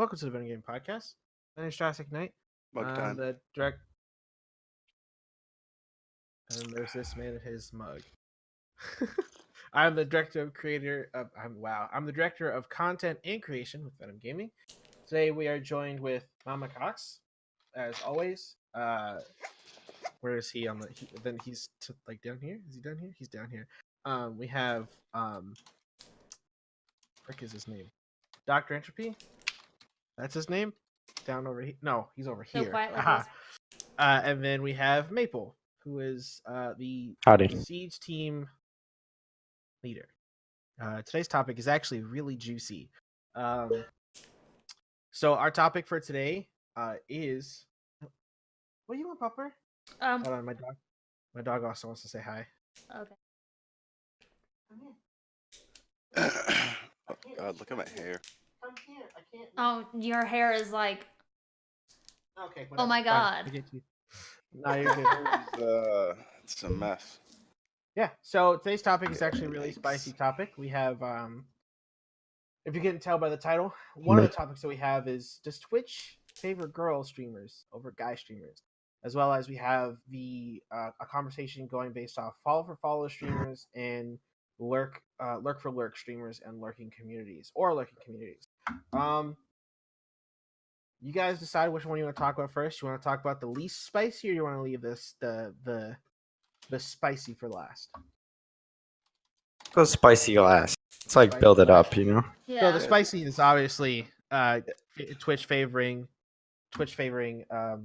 Welcome to the Venom Game Podcast. My name is Jurassic Knight. Mug I'm time. the direct. And there's this man in his mug. I'm the director of I'm the director of content and creation with Venom Gaming. Today we are joined with Mama Cox, as always. Where is he on the? Then he's down here. Is he down here? He's down here. We have frick is his name? Dr. Entropy. That's his name. Down over here. No, he's over So here. quiet like this. And then we have Maple, who is the Howdy. Siege team leader. Today's topic is actually really juicy. So our topic for today is. What do you want, Pupper? Hold on, my dog. My dog also wants to say hi. Okay. Oh God, look at my hair. I'm here. I can't. Oh, your hair is like. Okay. Oh my God. I get you. No, you're good. It's a mess. Yeah. So today's topic is actually a really spicy topic. We have, if you can't tell by the title, one of the topics that we have is, does Twitch favor girl streamers over guy streamers? As well as we have a conversation going based off follow for follow streamers and lurk for lurk streamers and lurking communities. You guys decide which one you want to talk about first. You want to talk about the least spicy, or you want to leave the spicy for last? Go spicy last. It's like Spicy build it last. up, you know? Yeah. So the spicy is obviously Twitch favoring girls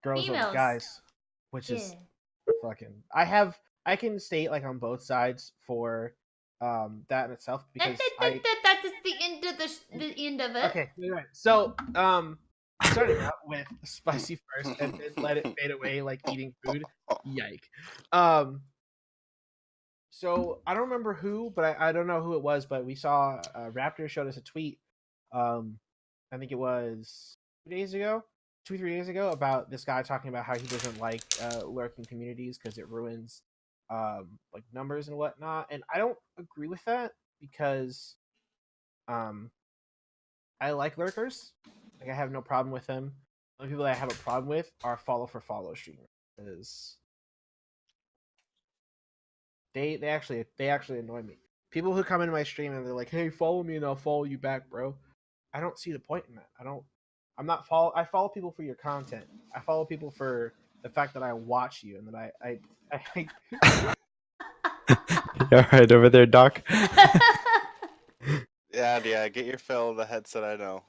over Females. guys, which is fucking. I can state like on both sides for that in itself because That is the end of the end of it. Okay, you're right. So starting out with spicy first and then let it fade away like eating food. Yike. So I don't remember who, but I don't know who it was, but we saw Raptor showed us a tweet. I think it was 2 3 days ago, about this guy talking about how he doesn't like lurking communities because it ruins like numbers and whatnot. And I don't agree with that because I like lurkers. Like I have no problem with them. The only people that I have a problem with are follow for follow streamers. Because they actually annoy me. People who come into my stream and they're like, "Hey, follow me and I'll follow you back, bro." I don't see the point in that. I follow people for your content. I follow people for the fact that I watch you and that I You alright over there, Doc? Yeah, get your fill of the headset, I know.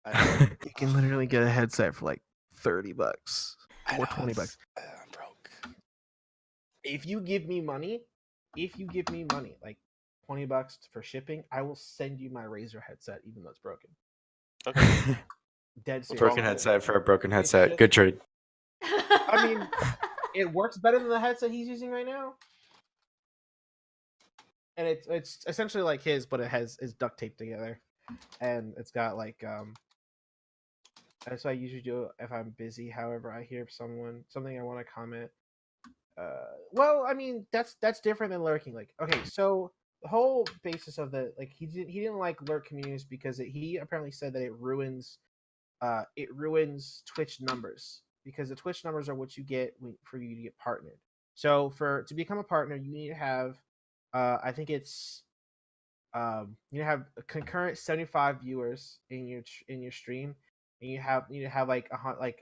You can literally get a headset for like $30 or $20. I'm broke. If you give me money, like $20 for shipping, I will send you my Razer headset, even though it's broken. Okay. Dead serious. Broken headset for a broken headset. Good trade. I mean, it works better than the headset he's using right now. And it's essentially like his, but is duct taped together, and it's got like that's what I usually do if I'm busy. However, I hear something I want to comment. Well, I mean that's different than lurking. Like, okay, so the whole basis of the like he didn't like lurk communities because he apparently said that it ruins Twitch numbers, because the Twitch numbers are what you get for you to get partnered. So to become a partner, you need to have I think it's you have a concurrent 75 viewers in your stream, and you need to have like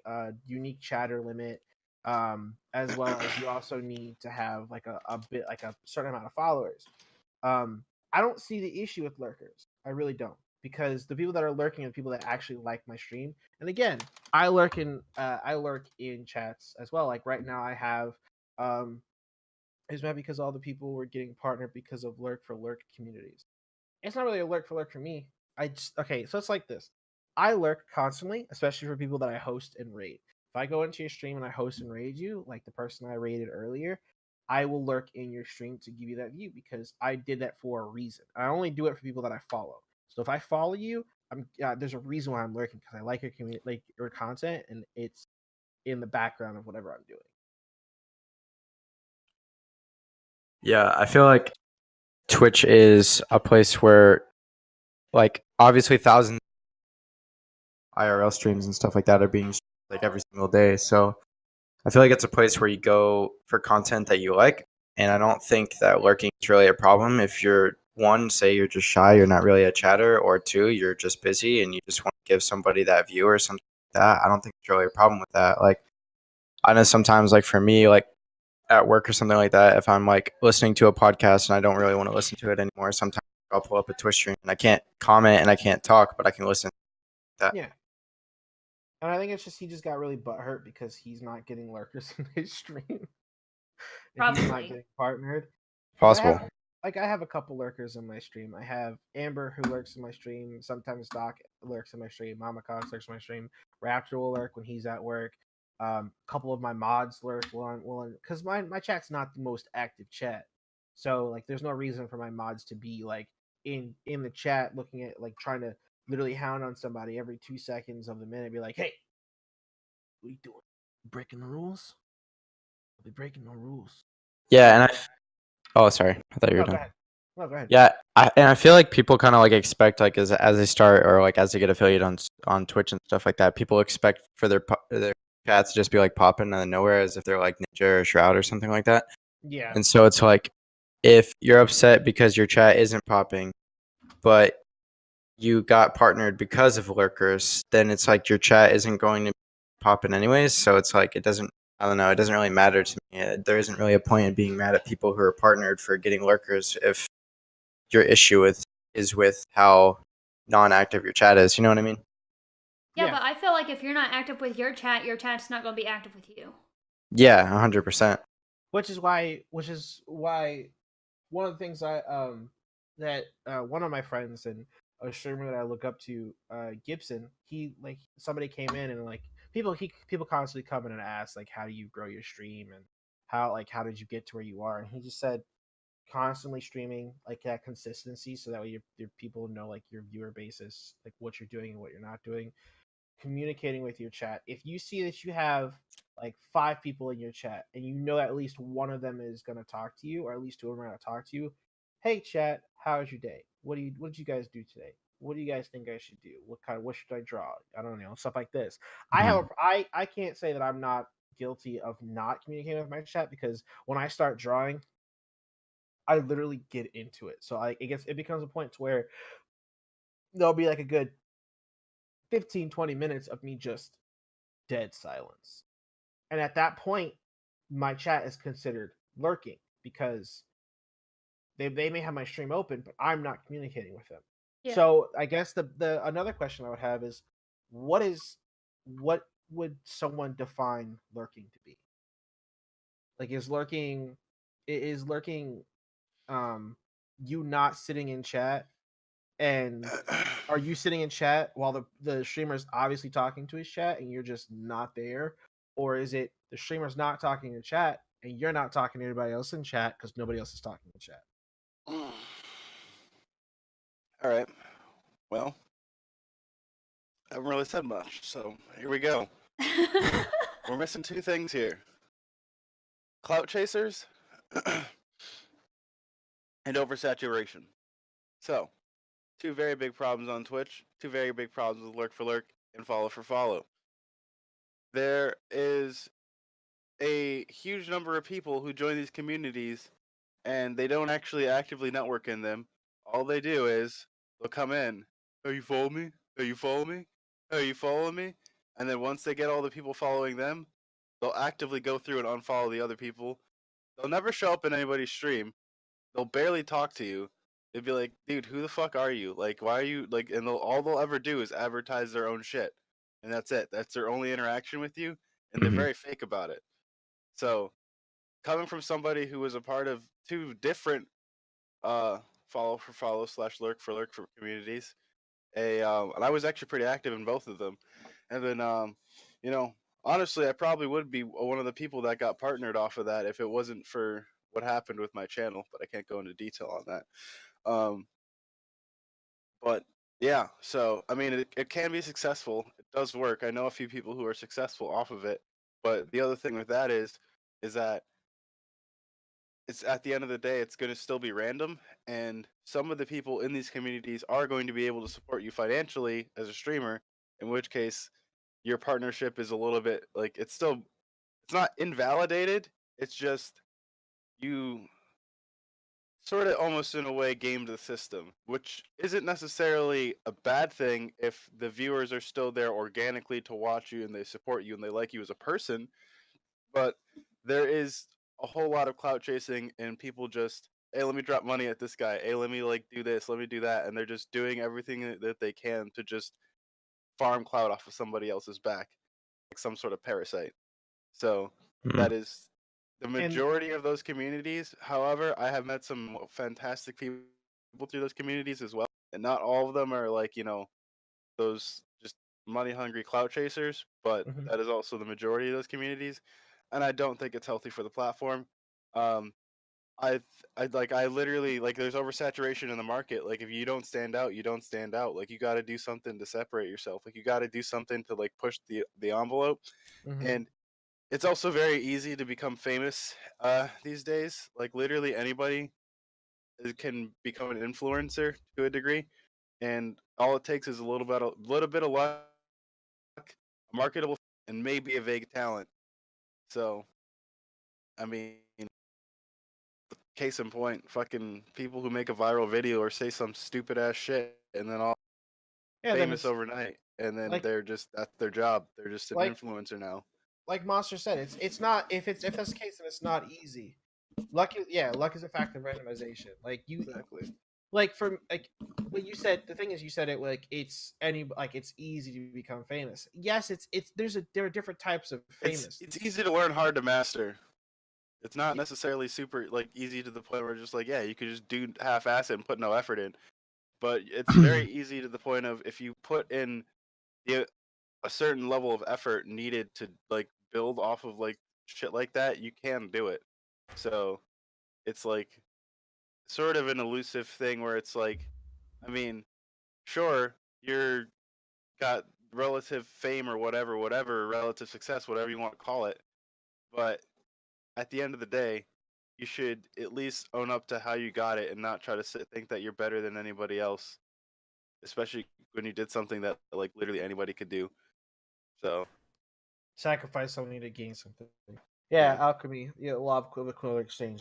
a unique chatter limit, as well as you also need to have like a bit like a certain amount of followers. I don't see the issue with lurkers. I really don't, because the people that are lurking are people that actually like my stream. And again, I lurk in chats as well. Like right now, I have it's not because all the people were getting partnered because of lurk for lurk communities. It's not really a lurk for lurk for me. So it's like this. I lurk constantly, especially for people that I host and raid. If I go into your stream and I host and raid you, like the person I raided earlier, I will lurk in your stream to give you that view because I did that for a reason. I only do it for people that I follow. So if I follow you, there's a reason why I'm lurking, because I like your community, like your content, and it's in the background of whatever I'm doing. Yeah, I feel like Twitch is a place where, like, obviously thousands IRL streams and stuff like that are being like every single day. So I feel like it's a place where you go for content that you like, and I don't think that lurking is really a problem if you're one, say you're just shy, you're not really a chatter, or two, you're just busy and you just want to give somebody that view or something like that. I don't think there's really a problem with that. Like I know sometimes, like for me, like at work or something like that, if I'm like listening to a podcast and I don't really want to listen to it anymore, sometimes I'll pull up a Twitch stream and I can't comment and I can't talk, but I can listen to that. Yeah. And I think it's just he just got really butthurt because he's not getting lurkers in his stream. And he's not Probably. getting partnered. 'Cause Possible. I have a couple lurkers in my stream. I have Amber who lurks in my stream. Sometimes Doc lurks in my stream. Mama Cox lurks in my stream. Raptor will lurk when he's at work. A couple of my mods lurk because my chat's not the most active chat. So like there's no reason for my mods to be like in the chat looking at like trying to literally hound on somebody every 2 seconds of the minute, be like, hey, what are you doing? Breaking the rules? I'll be breaking no rules. Yeah, and oh, sorry, I thought you were No, go done. ahead. No, go ahead. Yeah, I feel like people kind of like expect like as they start or like as they get affiliated on Twitch and stuff like that, people expect for their chats to just be like popping out of nowhere as if they're like Ninja or Shroud or something like that. Yeah. And so it's like if you're upset because your chat isn't popping, but you got partnered because of lurkers, then it's like your chat isn't going to pop in anyways. So it's like it doesn't. I don't know. It doesn't really matter to me. There isn't really a point in being mad at people who are partnered for getting lurkers if your issue is with how non-active your chat is. You know what I mean? Yeah, Yeah. but I feel like if you're not active with your chat's not going to be active with you. Yeah, 100%. Which is why one of the things that one of my friends and a streamer that I look up to, Gibson, he like somebody came in and like people constantly come in and ask like how do you grow your stream and how did you get to where you are, and he just said constantly streaming like that consistency so that way your people know like your viewer basis, like what you're doing and what you're not doing, communicating with your chat. If you see that you have like 5 people in your chat and you know at least one of them is going to talk to you or at least 2 of them are going to talk to you, hey chat, how was your day? What did you guys do today? What do you guys think I should do? What should I draw? I don't know, stuff like this. I can't say that I'm not guilty of not communicating with my chat because when I start drawing, I literally get into it. So it becomes a point to where there'll be like a good 15-20 minutes of me just dead silence. And at that point, my chat is considered lurking because they may have my stream open, but I'm not communicating with them. Yeah. So I guess the another question I would have is what would someone define lurking to be? Like is lurking you not sitting in chat, and are you sitting in chat while the streamer's obviously talking to his chat and you're just not there? Or is it the streamer's not talking in chat and you're not talking to anybody else in chat because nobody else is talking in chat? All right. Well, I haven't really said much, so here we go. We're missing 2 things here: clout chasers and oversaturation. So, 2 very big problems on Twitch, 2 very big problems with lurk for lurk and follow for follow. There is a huge number of people who join these communities and they don't actually actively network in them. All they do is they'll come in. Oh, you follow me? Oh, you follow me? Oh, you follow me? And then once they get all the people following them, they'll actively go through and unfollow the other people. They'll never show up in anybody's stream. They'll barely talk to you. They'd be like, dude, who the fuck are you? Like, why are you like? And all they'll ever do is advertise their own shit, and that's it. That's their only interaction with you, and they're Mhm. very fake about it. So, coming from somebody who was a part of 2 different follow for follow / lurk for communities, and I was actually pretty active in both of them, and then you know, honestly, I probably would be one of the people that got partnered off of that if it wasn't for what happened with my channel, but I can't go into detail on that. But yeah, so I mean, it can be successful. It does work. I know a few people who are successful off of it. But the other thing with that is that it's at the end of the day, it's going to still be random, and some of the people in these communities are going to be able to support you financially as a streamer, in which case your partnership is a little bit like it's not invalidated. It's just you sort of almost in a way gamed the system, which isn't necessarily a bad thing if the viewers are still there organically to watch you and they support you and they like you as a person. But there is a whole lot of clout chasing and people just, hey, let me drop money at this guy. Hey, let me like do this, let me do that, and they're just doing everything that they can to just farm clout off of somebody else's back, like some sort of parasite. So that is the And majority of those communities. However, I have met some fantastic people through those communities as well, and not all of them are like those just money hungry clout chasers, but mhm. that is also the majority of those communities, and I don't think it's healthy for the platform. Um, I literally like there's oversaturation in the market. Like if you don't stand out, you don't stand out. Like you got to do something to separate yourself. Like you got to do something to like push the envelope. Mhm. And it's also very easy to become famous these days. Like literally anybody can become an influencer to a degree, and all it takes is a little bit of luck, a marketable, and maybe a vague talent. So I mean, case in point, fucking people who make a viral video or say some stupid ass shit and then all Yeah, then famous it's overnight, and then like they're just that's their job. They're just an like influencer now. like Monster said, it's not if that's the case, then it's not easy. Luck is a factor of randomization. Like you Exactly. like for like what you said, the thing is you said it like it's easy to become famous. Yes, it's there are different types of famous. It's easy to learn, hard to master. It's not necessarily super like easy to the point where just like yeah, you could just do half-ass it and put no effort in. But it's very easy to the point of if you put in the a certain level of effort needed to like build off of like shit like that, you can do it. So it's like sort of an elusive thing where it's like, I mean, sure, you're got relative fame or whatever, relative success, whatever you want to call it, but at the end of the day, you should at least own up to how you got it and not try to think that you're better than anybody else, especially when you did something that like literally anybody could do. So Sacrifice something to gain something. Yeah, yeah, alchemy. Yeah, law of equivalent exchange.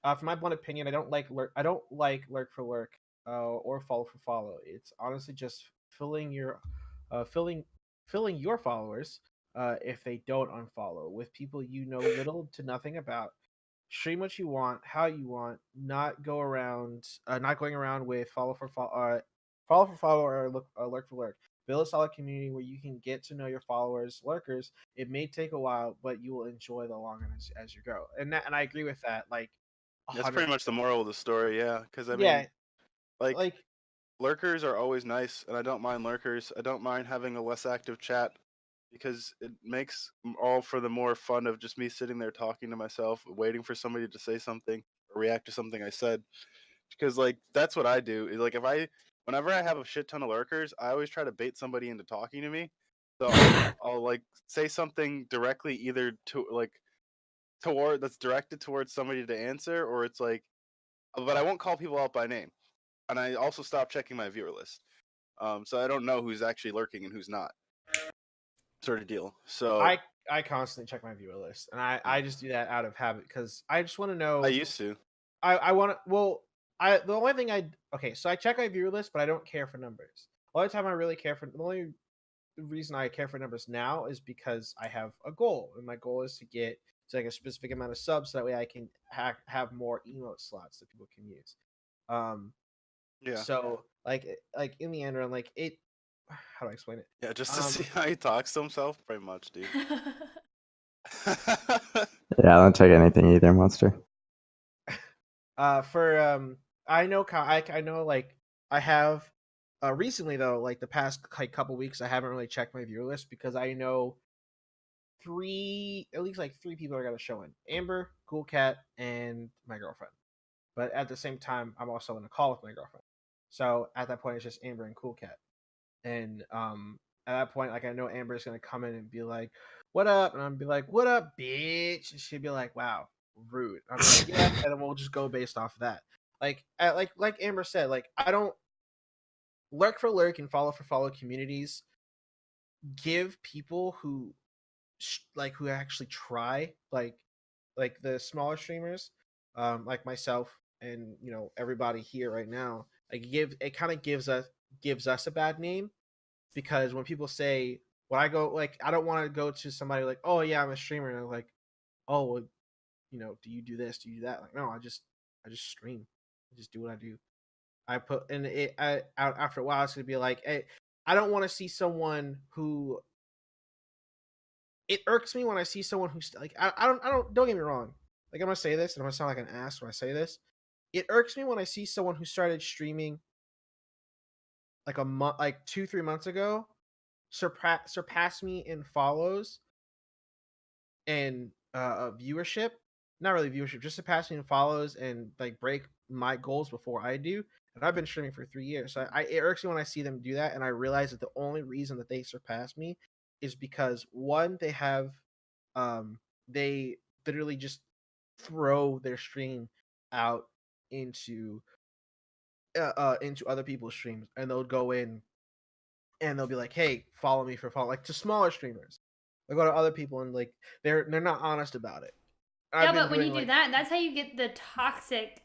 For my blunt opinion, I don't like lurk. I don't like lurk for lurk, or follow for follow. It's honestly just filling your, filling your followers. If they don't unfollow with people you know little to nothing about, stream what you want, how you want, not going around with follow for follow or lurk for lurk. Build a solid community where you can get to know your followers, lurkers. It may take a while, but you will enjoy the long run as you go. And I agree with that. Like that's 100. pretty much the moral of the story. Yeah, because I Yeah, mean, like like lurkers are always nice, and I don't mind lurkers. I don't mind having a less active chat because it makes all for the more fun of just me sitting there talking to myself, waiting for somebody to say something or react to something I said. Because like that's what I do. Is like whenever I have a shit ton of lurkers, I always try to bait somebody into talking to me. So I'll like say something directly either to like toward that's directed towards somebody to answer, or it's like, but I won't call people out by name, and I also stop checking my viewer list. So I don't know who's actually lurking and who's not, sort of deal. So I constantly check my viewer list, and I yeah. I just do that out of habit because I just want to I know. used to. I want to. Well, I the only thing I okay, so I check my viewer list, but I don't care for numbers. The only time I really care for the only reason I care for numbers now is because I have a goal, and my goal is to get to like a specific amount of subs. So that way, I can have more emote slots that people can use. Um, Yeah. so like in the end run, like it. How do I explain it? Yeah, just to Um, see how he talks to himself, pretty much, dude. Yeah, I don't check anything either, Monster. for I know like I have recently though, like the past like couple weeks, I haven't really checked my viewer list because I know at least like three people are gonna show in: Amber, Cool Cat, and my girlfriend. But at the same time, I'm also in a call with my girlfriend. So at that point, it's just Amber and Cool Cat. And at that point, like I know Amber's gonna come in and be like, "What up?" And I'm be like, "What up, bitch?" And she'd be like, "Wow, rude." I'm like, "Yeah," and then we'll just go based off of that. Like Amber said, like I don't lurk for lurk and follow for follow communities give people who who actually try, like the smaller streamers, like myself and everybody here right now, it kind of gives us a bad name, because when people say, when I go, like, I don't want to go to somebody like, oh yeah, I'm a streamer, and I'm like, oh well, do you do this, do you do that? Like, no, I just stream, I just do what I do. I put, and after a while it's gonna be like, hey, I don't want to see someone who, it irks me when I see someone who's like, don't get me wrong, like, I'm gonna say this and I'm gonna sound like an ass when I say this. It irks me when I see someone who started streaming like a month, like 2-3 months ago, surpass me in follows and viewership. Not really viewership, just surpass me in follows and like break my goals before I do. And I've been streaming for 3 years, so it irks me when I see them do that, and I realize that the only reason that they surpass me is because, one, they have they literally just throw their stream out into into other people's streams, and they'll go in and they'll be like, "Hey, follow me for follow," like, to smaller streamers. They go to other people and like they're not honest about it. I've Yeah, been but when doing you do like, that, that's how you get the toxic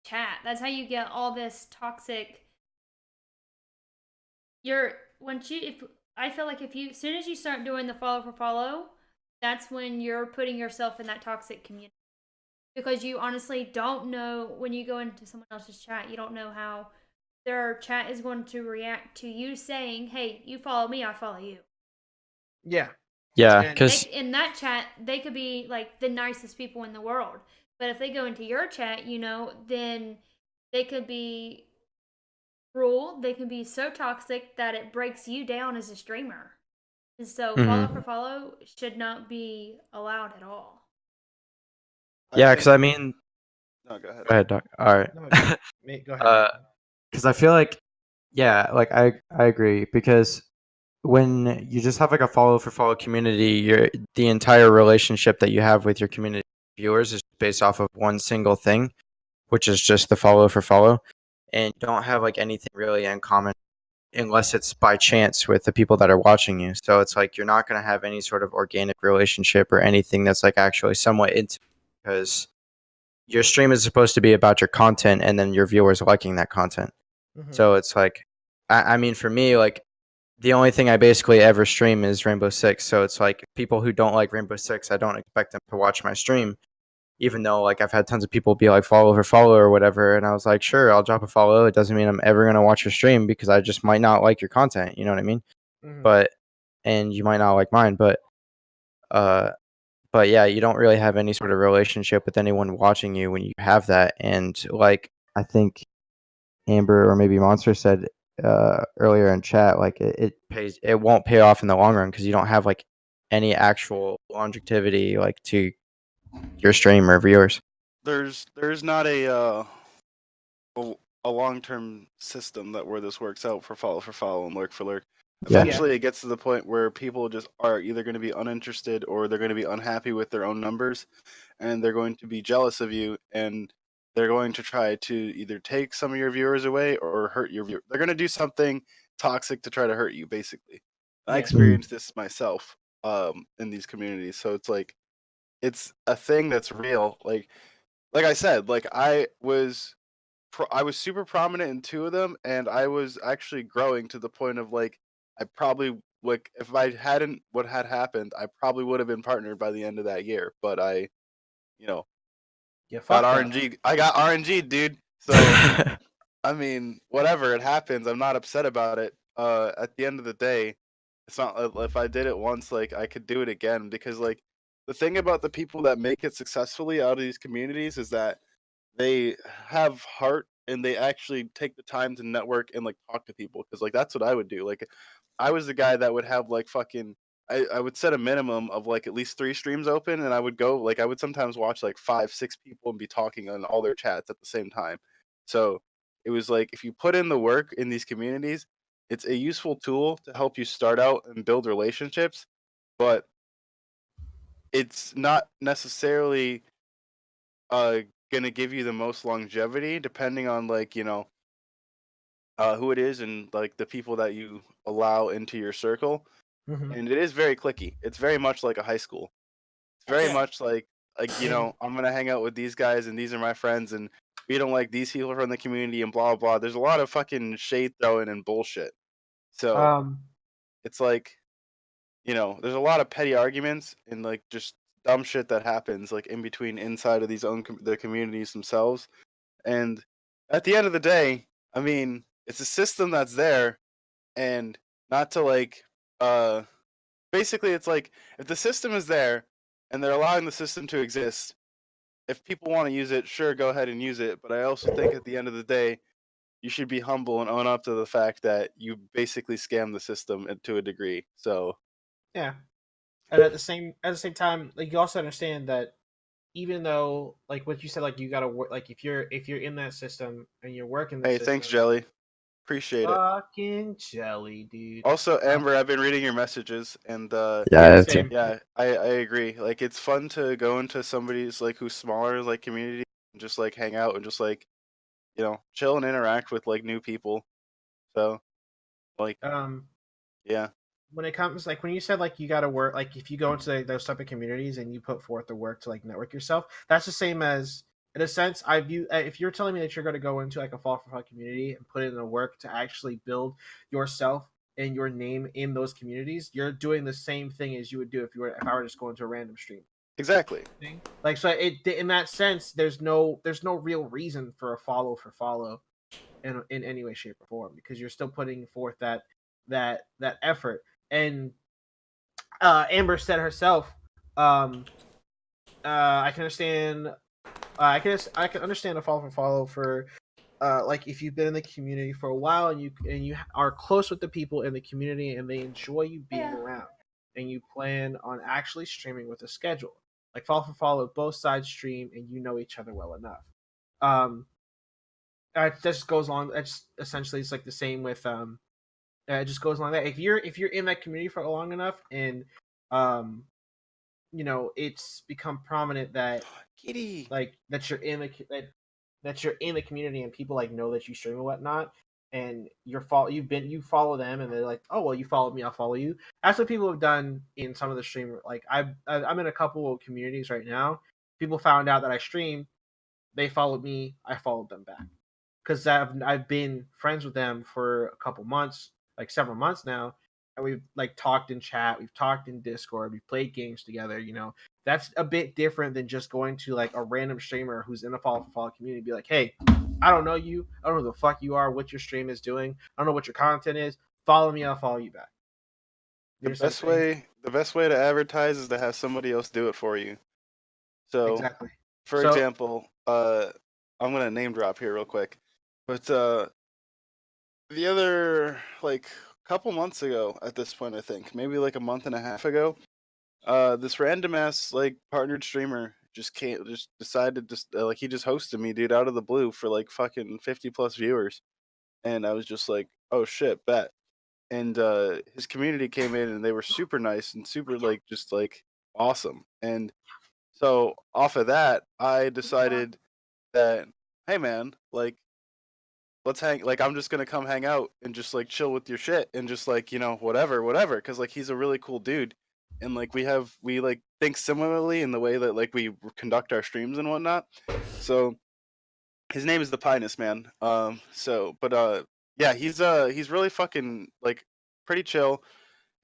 chat. That's how you get all this toxic. You're once you if I feel like if you as soon as you start doing the follow for follow, that's when you're putting yourself in that toxic community, because you honestly don't know when you go into someone else's chat, you don't know how their chat is going to react to you saying, "Hey, you follow me, I follow you." yeah, Yeah, and because In that chat, they could be like the nicest people in the world, but if they go into your chat, then they could be cruel. They can be so toxic that it breaks you down as a streamer. And so, follow for follow should not be allowed at all. yeah, because I think. mean, No, go ahead. go ahead, Doc. All right. no, go ahead, Nathan. Because I feel like, yeah, like I agree, because when you just have like a follow for follow community, the entire relationship that you have with your community viewers is based off of one single thing, which is just the follow for follow, and you don't have like anything really in common unless it's by chance with the people that are watching you. So it's like you're not going to have any sort of organic relationship or anything that's like actually somewhat intimate, because your stream is supposed to be about your content and then your viewers liking that content. Mm-hmm. So it's like, I mean, for me, like, the only thing I basically ever stream is Rainbow Six. So it's like people who don't like Rainbow Six, I don't expect them to watch my stream, even though like I've had tons of people be like follow for follow or whatever. And I was like, sure, I'll drop a follow. It doesn't mean I'm ever going to watch your stream, because I just might not like your content. You know what I mean? Mm-hmm. But, and you might not like mine, uh, but yeah, you don't really have any sort of relationship with anyone watching you when you have that. And like, I think Amber or maybe Monster said earlier in chat, like it won't pay off in the long run, because you don't have like any actual longevity like to your stream or viewers. There's not a long term system that where this works out for follow and lurk for lurk. Yeah. Eventually, it gets to the point where people just are either going to be uninterested or they're going to be unhappy with their own numbers, and they're going to be jealous of you, and they're going to try to either take some of your viewers away or hurt your viewer. They're going to do something toxic to try to hurt you, basically. I Yeah. experienced this myself in these communities, so it's like it's a thing that's real. Like I said, like I was super prominent in two of them, and I was actually growing to the point of like I probably, like, if I hadn't what had happened, I probably would have been partnered by the end of that year. But I, you know, Yeah, got fuck that. RNG. I got RNG, dude. So I mean, whatever, it happens. I'm not upset about it. At the end of the day, it's not if I did it once, like I could do it again, because like the thing about the people that make it successfully out of these communities is that they have heart and they actually take the time to network and like talk to people, because like that's what I would do. Like I was the guy that would have like fucking I would set a minimum of like at least 3 streams open, and I would go, like, I would sometimes watch like 5 6 people and be talking on all their chats at the same time. So it was like, if you put in the work in these communities, it's a useful tool to help you start out and build relationships, but it's not necessarily uh gonna give you the most longevity, depending on, like, who it is and like the people that you allow into your circle, Mm-hmm. and it is very clicky. It's very much like a high school. It's very much like I'm gonna hang out with these guys and these are my friends and we don't like these people from the community and blah blah. There's a lot of fucking shade throwing and bullshit. So Um, it's like, there's a lot of petty arguments and like just dumb shit that happens like in between inside of these the communities themselves. And at the end of the day, I mean, it's a system that's there, and not to like, basically, it's like if the system is there and they're allowing the system to exist, if people want to use it, sure, go ahead and use it. But I also think at the end of the day, you should be humble and own up to the fact that you basically scam the system to a degree. So yeah, and at the same time, like you also understand that even though like what you said, like you gotta work, like if you're in that system and you're working the hey, thanks, system, Jelly. Appreciate it. fucking jelly, dude. Also, Uh, Amber, I've been reading your messages, and Yeah, it's, Same. yeah, I agree. Like, it's fun to go into somebody's like who's smaller, like community, and just like hang out and just like chill and interact with like new people. So, like, Um, yeah, when it comes like when you said like you got to work, like if you go into those type of communities and you put forth the work to like network yourself, that's the same as in a sense I view if you're telling me that you're going to go into like a fall for fall community and put in the work to actually build yourself and your name in those communities, you're doing the same thing as you would do if I were just going to a random stream exactly. thing. Like so it in that sense there's no real reason for a follow in any way shape or form because you're still putting forth that effort. And Amber said herself, um, I can understand. I can understand a follow for like if you've been in the community for a while and you are close with the people in the community and they enjoy you being Yeah. around and you plan on actually streaming with a schedule. Like follow both sides stream and you know each other well enough. Um, that just goes along. That's essentially it's like the same with it just goes along that if you're in that community for long enough and um it's become prominent that Kitty. like that you're in the community and people like know that you stream and whatnot and you follow them and they're like, oh well, you followed me, I'll follow you. That's what people have done in some of the stream. Like I'm in a couple of communities right now. People found out that I stream, they followed me, I followed them back because I've been friends with them for a couple months, like several months now, and we've like talked in chat, we've talked in Discord, we've played games together. That's a bit different than just going to like a random streamer who's in a Fall for Fall community, and be like, hey, I don't know you, I don't know who the fuck you are, what your stream is doing, I don't know what your content is. Follow me, I'll follow you back. You The understand best what I'm saying? way, the best way to advertise is to have somebody else do it for you. So, Exactly. for So example, I'm gonna name drop here real quick, but the other like couple months ago, at this point, I think maybe like a month and a half ago, this random ass like partnered streamer just decided to like he just hosted me, dude, out of the blue for like fucking 50 plus viewers, and I was just like, oh shit, bet. And his community came in and they were super nice and super like just like awesome. And so off of that, I decided that, hey man, like let's hang, like I'm just gonna come hang out and just like chill with your shit and just like whatever, because like he's a really cool dude, and like we like think similarly in the way that like we conduct our streams and whatnot. So his name is the Pinus Man. Yeah, he's really fucking like pretty chill.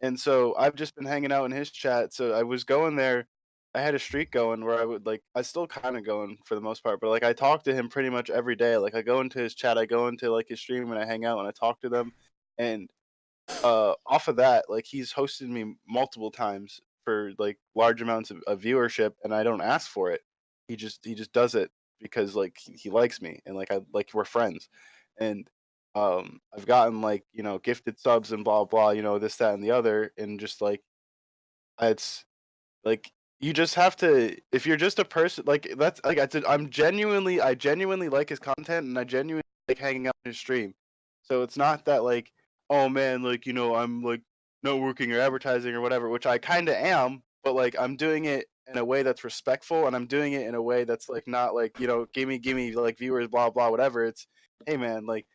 And so I've just been hanging out in his chat. So I was going there. I had a streak going where I still kind of going for the most part, but like I talk to him pretty much every day. Like I go into his chat, I go into like his stream and I hang out and I talk to them. And off of that, like he's hosted me multiple times for like large amounts of viewership, and I don't ask for it. He just does it because like he likes me and like I like we're friends. And I've gotten like gifted subs and blah blah, this that and the other, and just like it's like you just have to, if you're just a person like that's like I genuinely like his content and I genuinely like hanging out in his stream. So it's not that like, oh man, like I'm like networking or advertising or whatever, which I kind of am, but like I'm doing it in a way that's respectful and I'm doing it in a way that's like not like gimme like viewers blah blah whatever. It's, hey man, like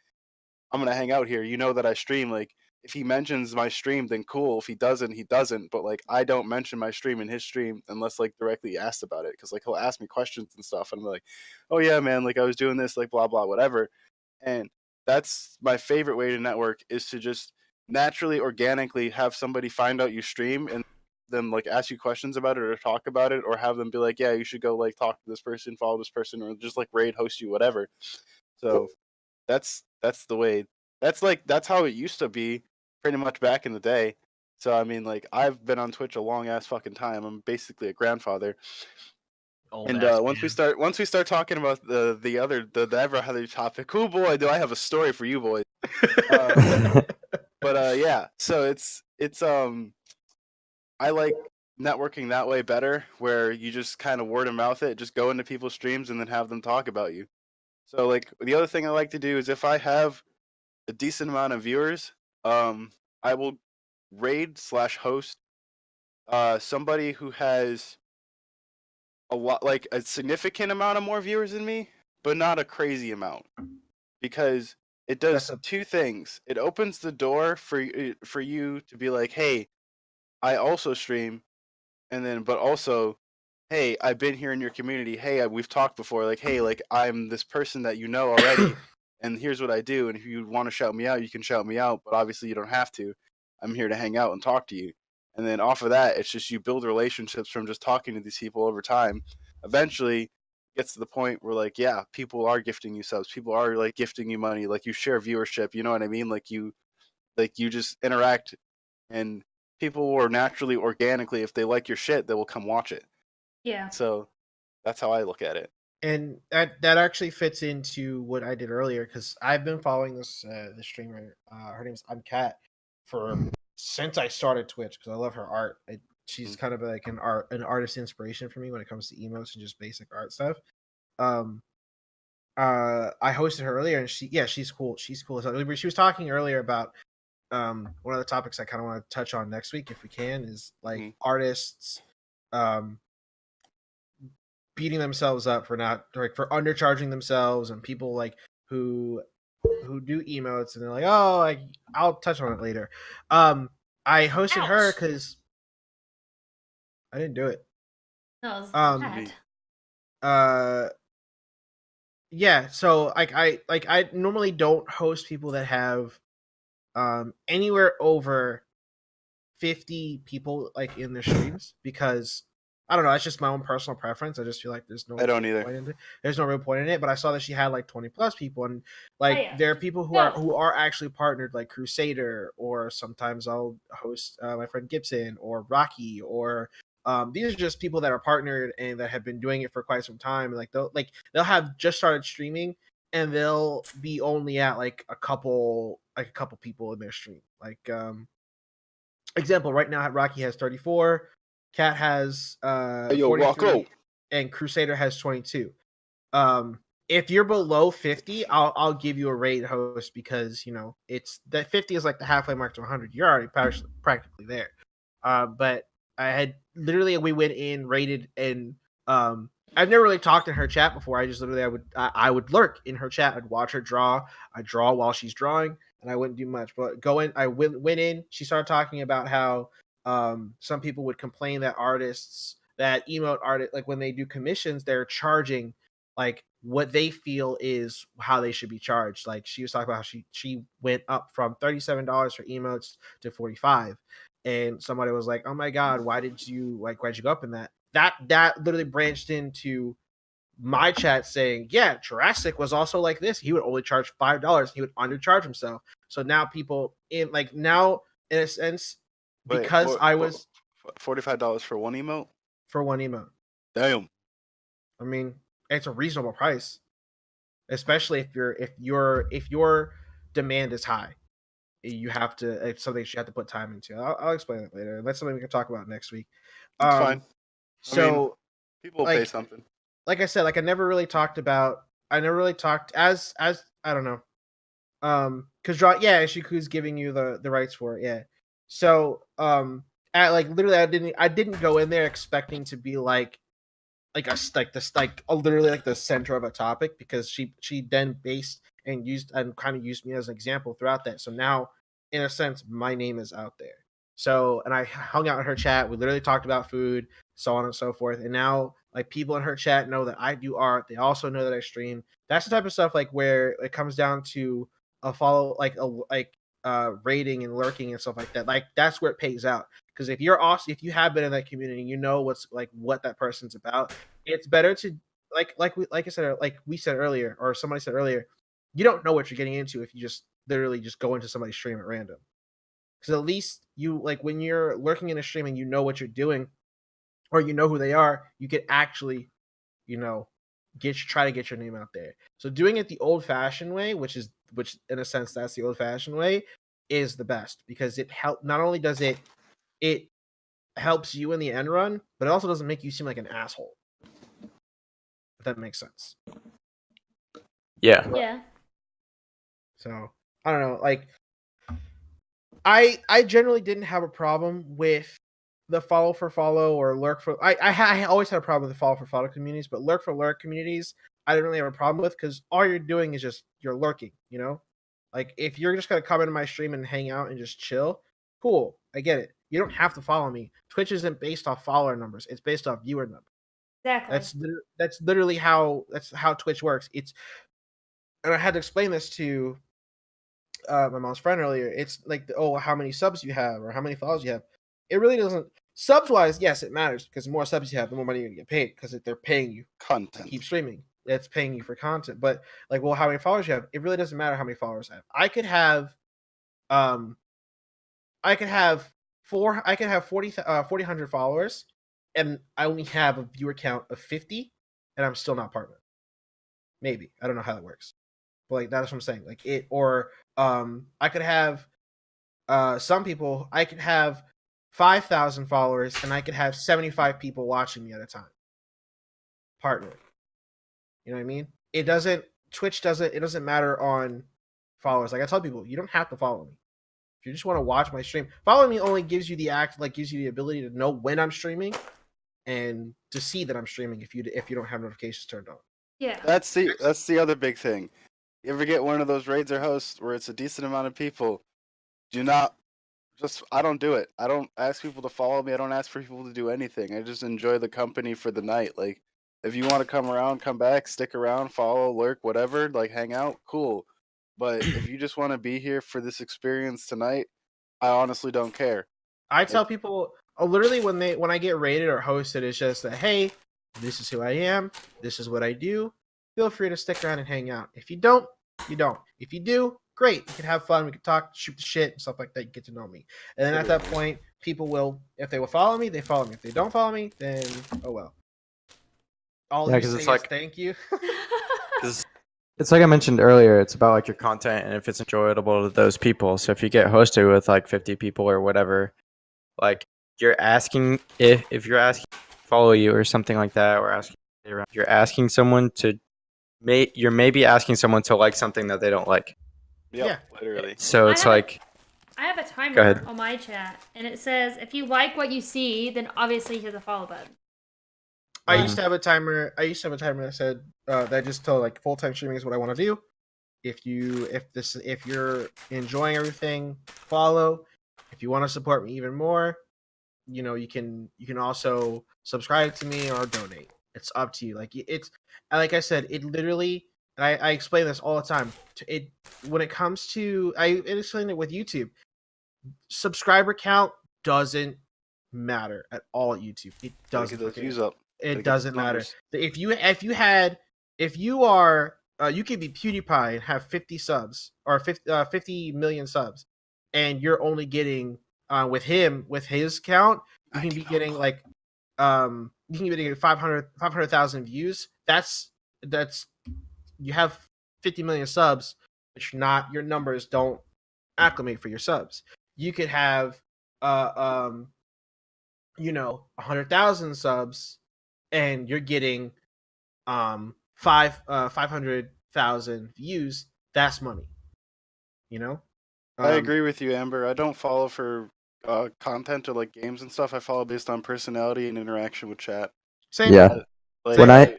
I'm gonna hang out here. You know that I stream. Like, if he mentions my stream, then cool. If he doesn't, he doesn't. But like, I don't mention my stream in his stream unless like directly asked about it, because like he'll ask me questions and stuff, and I'm like, oh yeah, man, like I was doing this, like blah blah whatever. And that's my favorite way to network, is to just naturally, organically have somebody find out you stream and them like ask you questions about it or talk about it, or have them be like, yeah, you should go like talk to this person, follow this person, or just like raid host you, whatever. So that's the way. That's how it used to be pretty much back in the day. So I mean, like, I've been on Twitch a long ass fucking time. I'm basically a grandfather. And once we start talking about the ever other topic, oh boy, do I have a story for you boys. But yeah, so it's I like networking that way better, where you just kind of word of mouth it, just go into people's streams and then have them talk about you. So like, the other thing I like to do is, if I have a decent amount of viewers, I will raid/host somebody who has a lot, like a significant amount of more viewers than me, but not a crazy amount, because it does two things. It opens the door for you to be like, hey, I also stream, and then but also, hey, I've been here in your community. Hey, we've talked before. Like, hey, like I'm this person that you know already, and here's what I do. And if you want to shout me out, you can shout me out. But obviously, you don't have to. I'm here to hang out and talk to you. And then off of that, it's just you build relationships from just talking to these people over time. Eventually, it gets to the point where like, yeah, people are gifting you subs. People are like gifting you money. Like, you share viewership. You know what I mean? Like you just interact, and people will naturally, organically, if they like your shit, they will come watch it. Yeah. So that's how I look at it. And that actually fits into what I did earlier, because I've been following this streamer. Her name's I'm Cat since I started Twitch, because I love her art. She's kind of like an artist inspiration for me when it comes to emotes and just basic art stuff. I hosted her earlier, and she's cool. She's cool. So she was talking earlier about one of the topics I kind of want to touch on next week, if we can, is like artists beating themselves up for not, like, for undercharging themselves, and people like who do emotes and they're like, oh, like, I'll touch on it later. I hosted her because I didn't do it. No, it was bad. Yeah, so I normally don't host people that have anywhere over 50 people like in their streams, because I don't know, it's just my own personal preference. I just feel like there's no I don't either. There's no real point in it. But I saw that she had like 20 plus people, and like there are people who are actually partnered, like Crusader, or sometimes I'll host my friend Gibson or Rocky, or these are just people that are partnered and that have been doing it for quite some time. Like they'll have just started streaming, and they'll be only at like a couple people in their stream. Like example, right now Rocky has 34, Cat has 43, and Crusader has 22. If you're below 50, I'll give you a raid host, because you know it's that 50 is like the halfway mark to 100. You're already practically there. But I had literally, we went in, raided, and I've never really talked in her chat before. I just literally I would lurk in her chat. I'd watch her draw. I draw while she's drawing, and I wouldn't do much. But I went in. She started talking about how some people would complain that artists, that emote artists, like when they do commissions, they're charging like what they feel is how they should be charged. Like she was talking about how she went up from $37 for emotes to $45, and somebody was like, "Oh my god, why'd you go up in that?" That literally branched into my chat saying, "Yeah, Jurassic was also like this. He would only charge $5. He would undercharge himself." So now people in a sense, because I was $45 for one emote. For one emote. Damn. I mean, it's a reasonable price, especially if your demand is high. You have to, it's something you have to put time into. I'll explain it later. That's something we can talk about next week. It's fine. So I mean, people will pay something. Like I said, like I never really talked as I don't know. Because Ishiku's giving you the rights for it. Yeah. So literally I didn't go in there expecting to be like literally like the center of a topic, because she then based and used and kind of used me as an example throughout that. So now, in a sense, my name is out there. So, and I hung out in her chat. We literally talked about food, so on and so forth. And now, like, people in her chat know that I do art. They also know that I stream. That's the type of stuff like where it comes down to a follow, rating and lurking and stuff like that. Like, that's where it pays out. Because if you're awesome, if you have been in that community, you know what that person's about. It's better to like we said earlier, or somebody said earlier, you don't know what you're getting into if you just literally just go into somebody's stream at random. Because at least you, like, when you're lurking in a stream and you know what you're doing, or you know who they are, you can actually, try to get your name out there. So doing it the old-fashioned way, which in a sense that's the old-fashioned way, is the best, because not only does it helps you in the end run, but it also doesn't make you seem like an asshole. If that makes sense. Yeah. Yeah. So I don't know. Like, I generally didn't have a problem with the follow for follow or lurk for. I always had a problem with the follow for follow communities, but lurk for lurk communities I didn't really have a problem with, because all you're doing is just you're lurking. Like, if you're just gonna come into my stream and hang out and just chill, cool. I get it. You don't have to follow me. Twitch isn't based off follower numbers. It's based off viewer numbers. Exactly. That's literally how Twitch works. And I had to explain this to my mom's friend earlier. It's like, how many subs you have or how many followers you have. It really doesn't. Subs wise, yes, it matters, because the more subs you have, the more money you're gonna get paid, because if they're paying you to Content. keep streaming, it's paying you for content. But like, well, how many followers you have? It really doesn't matter how many followers I have. I could have 400 followers, and I only have a viewer count of 50, and I'm still not partnered. Maybe, I don't know how that works, but like, that's what I'm saying. Like, I could have some people. I could have 5,000 followers, and I could have 75 people watching me at a time. Partnered. You know what I mean? Twitch doesn't. It doesn't matter on followers. Like, I tell people, you don't have to follow me. If you just want to watch my stream, following me only gives you gives you the ability to know when I'm streaming and to see that I'm streaming if you don't have notifications turned on. Yeah. That's the other big thing. You ever get one of those raids or hosts where it's a decent amount of people? I don't do it. I don't ask people to follow me. I don't ask for people to do anything. I just enjoy the company for the night. Like, if you want to come around, come back, stick around, follow, lurk, whatever, like, hang out, cool. But if you just want to be here for this experience tonight, I honestly don't care. I tell people, literally, when I get rated or hosted, it's just that, hey, this is who I am. This is what I do. Feel free to stick around and hang out. If you don't, you don't. If you do, great. We can have fun. We can talk, shoot the shit, and stuff like that. You get to know me. And then at that point, people will, if they will follow me, they follow me. If they don't follow me, then oh well. All you say is thank you. It's like I mentioned earlier, it's about like your content and if it's enjoyable to those people. So if you get hosted with like 50 people or whatever, like you're asking if you're asking to follow you or something like that, or you're asking someone to you're maybe asking someone to like something that they don't like. Yep, Yeah, literally. So it's I have a timer on my chat, and it says if you like what you see, then obviously hit the follow button. I used to have a timer. That said that just told, like, full-time streaming is what I want to do. If you're enjoying everything, follow. If you want to support me even more, you can also subscribe to me or donate. It's up to you. Like I said, it literally. And I explain this all the time. When it comes to, I explain it with YouTube. Subscriber count doesn't matter at all at YouTube. It doesn't. Get those views up. It doesn't matter. If you are you could be PewDiePie and have 50 subs or 50 million subs, and you're only getting with his count, you can be getting like you can be getting 500,000 views. That's you have 50 million subs, but your numbers don't acclimate for your subs. You could have 100,000 subs, and you're getting 500,000 views. That's money. I agree with you, Amber. I don't follow for content or like games and stuff. I follow based on personality and interaction with chat. Same. Yeah. Like, When I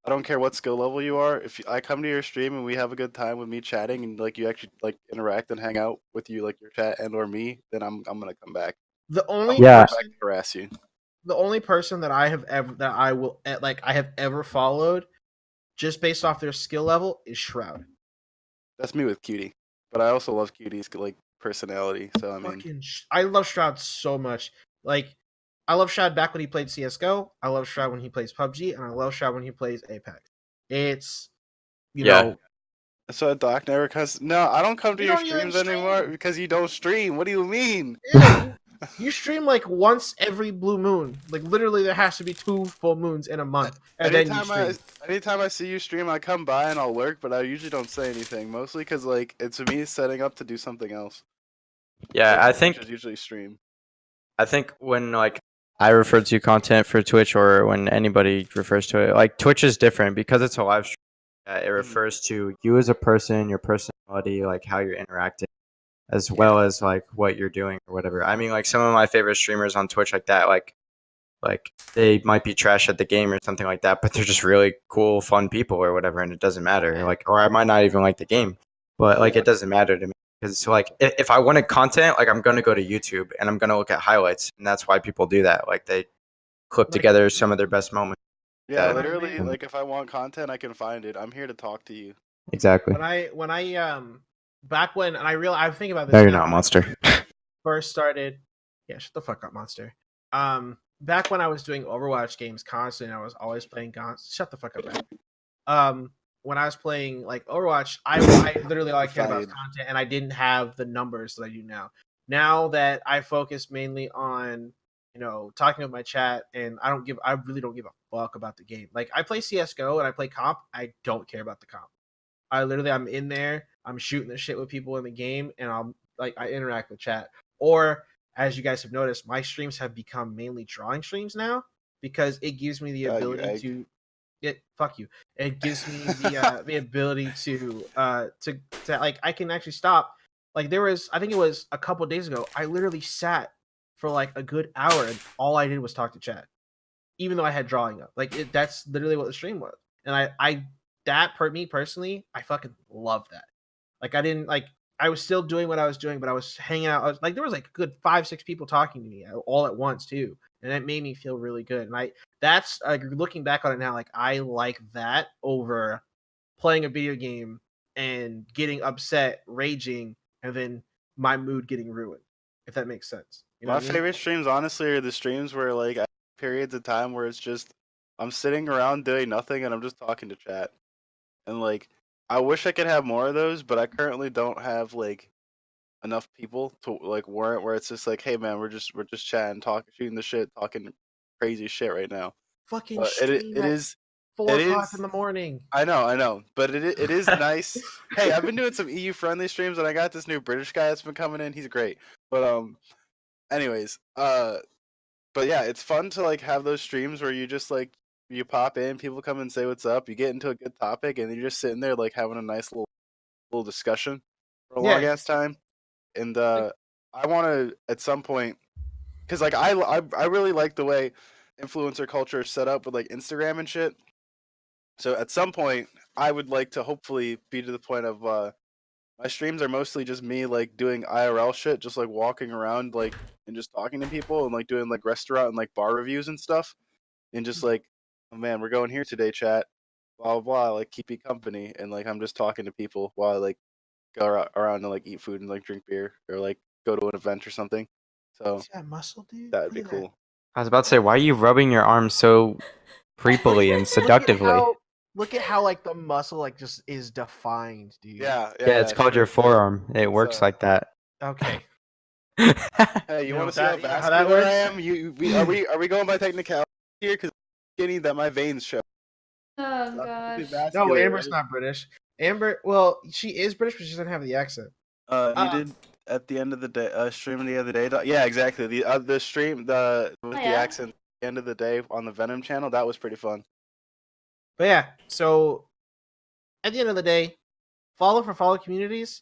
don't care what skill level you are. If I come to your stream and we have a good time with me chatting and like you actually like interact and hang out with you like your chat and or me, then I'm gonna come back. The only Yeah. Back person, to harass you. the only person that I have ever that I will like I have ever followed just based off their skill level is Shroud. That's me with Cutie, but I also love Cutie's like personality. So I mean, I love Shroud so much. Like, I love Shroud back when he played CS:GO. I love Shroud when he plays PUBG, and I love Shroud when he plays Apex. It's Yeah. know, so Doc never comes. No, I don't come to You your don't even streams anymore stream. because you don't stream. What do you mean? yeah, you stream like once every blue moon. Like literally, there has to be 2 full moons in a month, and then you stream. Anytime I see you stream, I come by and I'll lurk, but I usually don't say anything. Mostly because like it's me setting up to do something else. Yeah, I Which think is usually stream. when like I refer to content for Twitch or when anybody refers to it, like Twitch is different because it's a live stream. It refers to you as a person, your personality, like how you're interacting, as well as like what you're doing or whatever. I mean, like some of my favorite streamers on Twitch like that, like they might be trash at the game or something like that, but they're just really cool, fun people or whatever, and it doesn't matter. Like, or I might not even like the game, but like it doesn't matter to me because like if I wanted content, like I'm gonna go to YouTube and I'm gonna look at highlights, and that's why people do that. Like they clip Like- together some of their best moments. Yeah, Yeah. literally. Man. Like if I want content, I can find it. I'm here to talk to you. Exactly. When I back when and I realized I think about this. No, you're now, not, monster. First started. Yeah, shut the fuck up, monster. Back when I was doing Overwatch games constantly, I was always playing guns. Shut the fuck up, man. When I was playing like Overwatch, I literally all I cared about was content, and I didn't have the numbers that I do now. Now that I focus mainly on talking with my chat, and I really don't give a fuck about the game. Like I play CS:GO and I play comp, I don't care about the comp. I'm in there, I'm shooting the shit with people in the game, and I interact with chat. Or as you guys have noticed, my streams have become mainly drawing streams now because it gives me the ability to. Fuck you. It gives me the ability to like I can actually stop. Like I think it was a couple days ago, I literally sat for like a good hour and all I did was talk to chat, even though I had drawing up. Like that's literally what the stream was, and me personally, I fucking love that. Like I was still doing what I was doing, but I was hanging out. There was like a good 5-6 people talking to me all at once too, and it made me feel really good. And that's like looking back on it now, like I like that over playing a video game and getting upset, raging, and then my mood getting ruined. If that makes sense. You know My what I mean? favorite streams, honestly, are the streams where like I have periods of time where it's just I'm sitting around doing nothing and I'm just talking to chat. And like I wish I could have more of those, but I currently don't have like enough people to like warrant where it's just like, hey man, we're just chatting, talking, shooting the shit, talking crazy shit right now. Fucking But stream it at is 4 it o'clock is in the morning. I know, but it is nice. Hey, I've been doing some EU friendly streams and I got this new British guy that's been coming in. He's great. But anyways, but yeah, it's fun to like have those streams where you just like you pop in, people come and say what's up, you get into a good topic, and you're just sitting there like having a nice little discussion for a long ass time. And I want to at some point, because like I really like the way influencer culture is set up with like Instagram and shit. So at some point, I would like to hopefully be to the point of my streams are mostly just me like doing IRL shit, just like walking around like and just talking to people and like doing like restaurant and like bar reviews and stuff, and just like, oh man, we're going here today, chat, blah blah blah, like keep me company, and like I'm just talking to people while I like go around and like eat food and like drink beer or like go to an event or something. So See that muscle, dude? that would be Look at that. cool. I was about to say, why are you rubbing your arm so creepily and seductively? Look at how like the muscle like just is defined, dude. Yeah, Yeah, it's called your sure. forearm. It works like that. Okay. Hey, you You want know to see how how that vascular I works? am? Are we going by technicality here? Because skinny that my veins show. Oh gosh. No, Amber's not British. Amber, well, she is British, but she doesn't have the accent. You did at the end of the day, streaming the other day. Yeah, exactly. The stream with the accent at the end of the day on the Venom channel, that was pretty fun. But yeah, so at the end of the day, follow communities,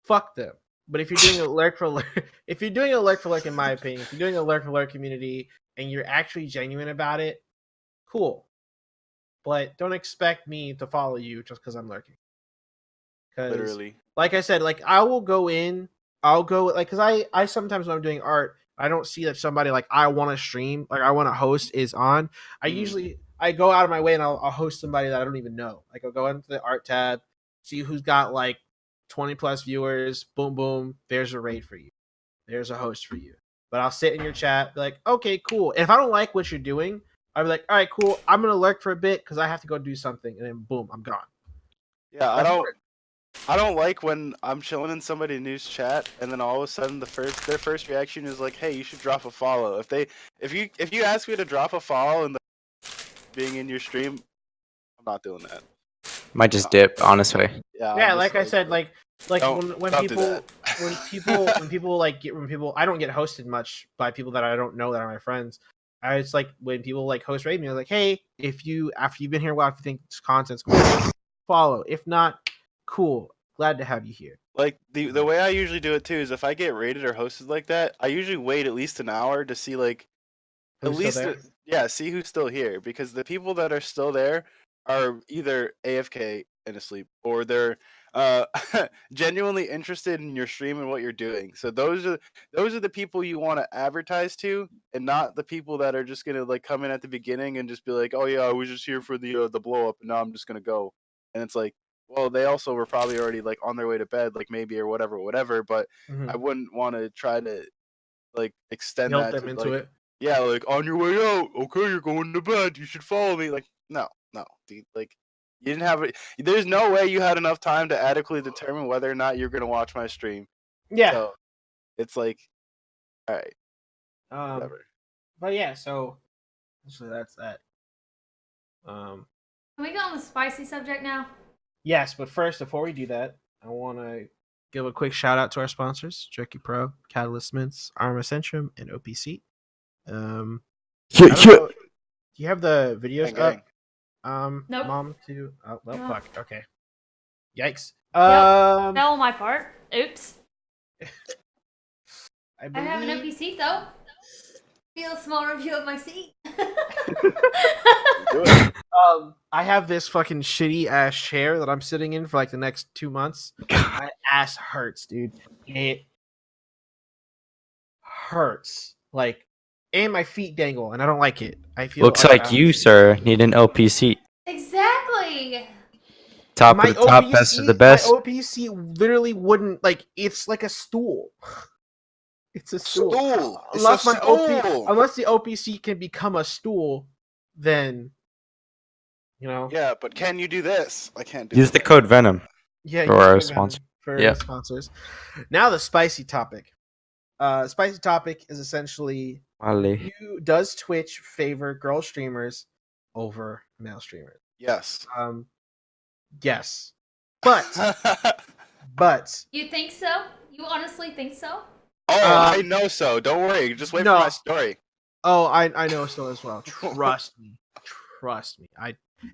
fuck them. But if you're doing a lurk for lurk, if you're doing a lurk for lurk, in my opinion, if you're doing a lurk for lurk community and you're actually genuine about it, cool. but don't expect me to follow you just because I'm lurking. Because, Literally. like I said, like I will go in, I'll go like because I sometimes when I'm doing art, I don't see that somebody like I want to stream, like I want to host is on. I go out of my way and I'll host somebody that I don't even know. Like I'll go into the art tab, see who's got like 20 plus viewers. Boom, boom. There's a raid for you. There's a host for you. But I'll sit in your chat, be like, okay, cool. And if I don't like what you're doing, I'll be like, all right, cool. I'm gonna lurk for a bit because I have to go do something, and then boom, I'm gone. Yeah, That's I don't like when I'm chilling in somebody new's chat and then all of a sudden their first reaction is like, "Hey, you should drop a follow." If you ask me to drop a follow and being in your stream, I'm not doing that. Might just dip, honestly. Yeah. Yeah, like I said, like don't when do people that. when people I don't get hosted much by people that I don't know that are my friends. It's like when people like host raid me, I'm like, hey, if you after you've been here a while, if you think this content's cool, follow. If not, cool. Glad to have you here. Like the way I usually do it too is if I get rated or hosted like that, I usually wait at least an hour to see like Who's at still least there? see who's still here, because the people that are still there are either AFK and asleep or they're uh genuinely interested in your stream and what you're doing. So those are the people you want to advertise to, and not the people that are just gonna like come in at the beginning and just be like, oh yeah, I was just here for the blow up and now I'm just gonna go. And it's like, well, they also were probably already like on their way to bed, like maybe or whatever. But I wouldn't want to try to like extend Guilt that them to into like, it. yeah, like on your way out, okay, you're going to bed, you should follow me. Like, no, dude, like you didn't have it. There's no way you had enough time to adequately determine whether or not you're gonna watch my stream. Yeah. So it's like, all right, whatever. But yeah, so that's that. Can we go on the spicy subject now? Yes, but first, before we do that, I want to give a quick shout out to our sponsors: JerkyPro, Catalyst Mints, Arma Centrum, and OPSeat. I don't know. Do you have the videos Gang. up? Nope. Mom too. Oh well, No. fuck. Okay. Yikes. Fell on my part. Oops. I I have an OP believe. seat though. Feel a small review of my seat. Do it. I have this fucking shitty ass chair that I'm sitting in for like the next 2 months. My ass hurts, dude. It hurts. Like, and my feet dangle, and I don't like it. I feel Looks like you, sir, need an OPSeat. Exactly. Top of the top, best of the best. My OPSeat literally wouldn't like. It's like a stool. It's a stool. It's a stool. Unless the OPSeat can become a stool, then you know. Yeah, but can you do this? I can't do. Use the code Venom. Yeah, for our sponsor. For sponsors. Now the spicy topic. Spicy topic is essentially does Twitch favor girl streamers over male streamers? Yes. Yes. But You think so? You honestly think so? Oh, I know so. Don't worry. Just wait for my story. Oh, I know so as well. Trust me.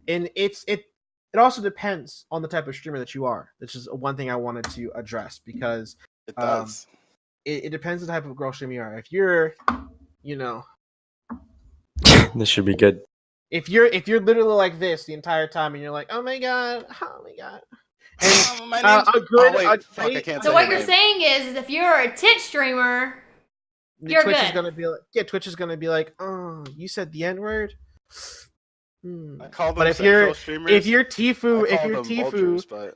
It also depends on the type of streamer that you are. Which is one thing I wanted to address because it does. It depends on the type of girl streamer you are. If you're, this should be good. If you're literally like this the entire time and you're like, oh my god, and my name's... I can't so say what you're name. saying is if you're a tit streamer, you're Twitch good. is gonna be like, Twitch is gonna be like, oh, you said the N-word. I call them but if you're Tifu,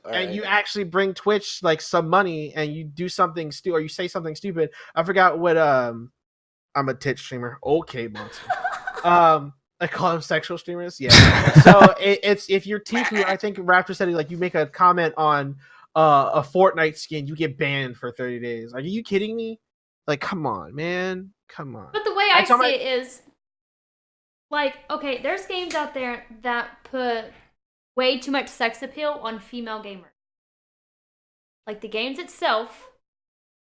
and you actually bring Twitch like some money and you do something or you say something stupid, I forgot what I'm a tit streamer. Okay, monster. I call them sexual streamers. Yeah. So it's if you're Tifu, I think Raptor said like you make a comment on a Fortnite skin, you get banned for 30 days. Are you kidding me? Like, come on, man. Come on. But the way I see it is like, okay, there's games out there that put way too much sex appeal on female gamers. Like the games itself,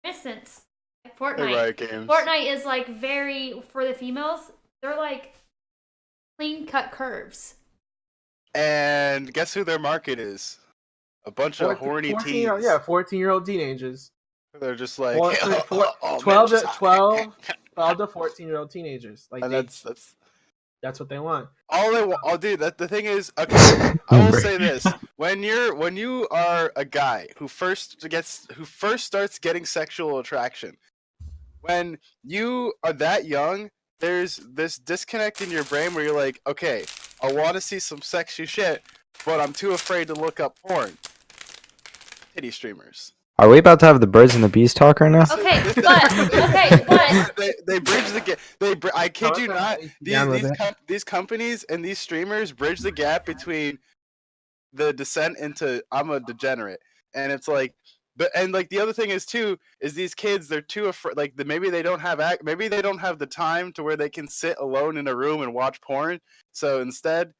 for instance, like Fortnite. Fortnite is like very, for the females, they're like clean cut curves. And guess who their market is? A bunch of horny teens. 14-year-old teenagers. They're just like 12 to 14-year-old teenagers. Like that's That's what they want. All they want, oh, dude. The thing is, okay. I will say this: when you are a guy who first starts getting sexual attraction, when you are that young, there's this disconnect in your brain where you're like, okay, I want to see some sexy shit, but I'm too afraid to look up porn. Titty streamers. Are we about to have the birds and the bees talk right now? Okay, but they bridge the gap. I kid you not. Download that. These companies and these streamers bridge the gap between the descent into I'm a degenerate, and it's like, but and like the other thing is too is these kids, they're too afraid. Like maybe they don't have the time to where they can sit alone in a room and watch porn. So instead,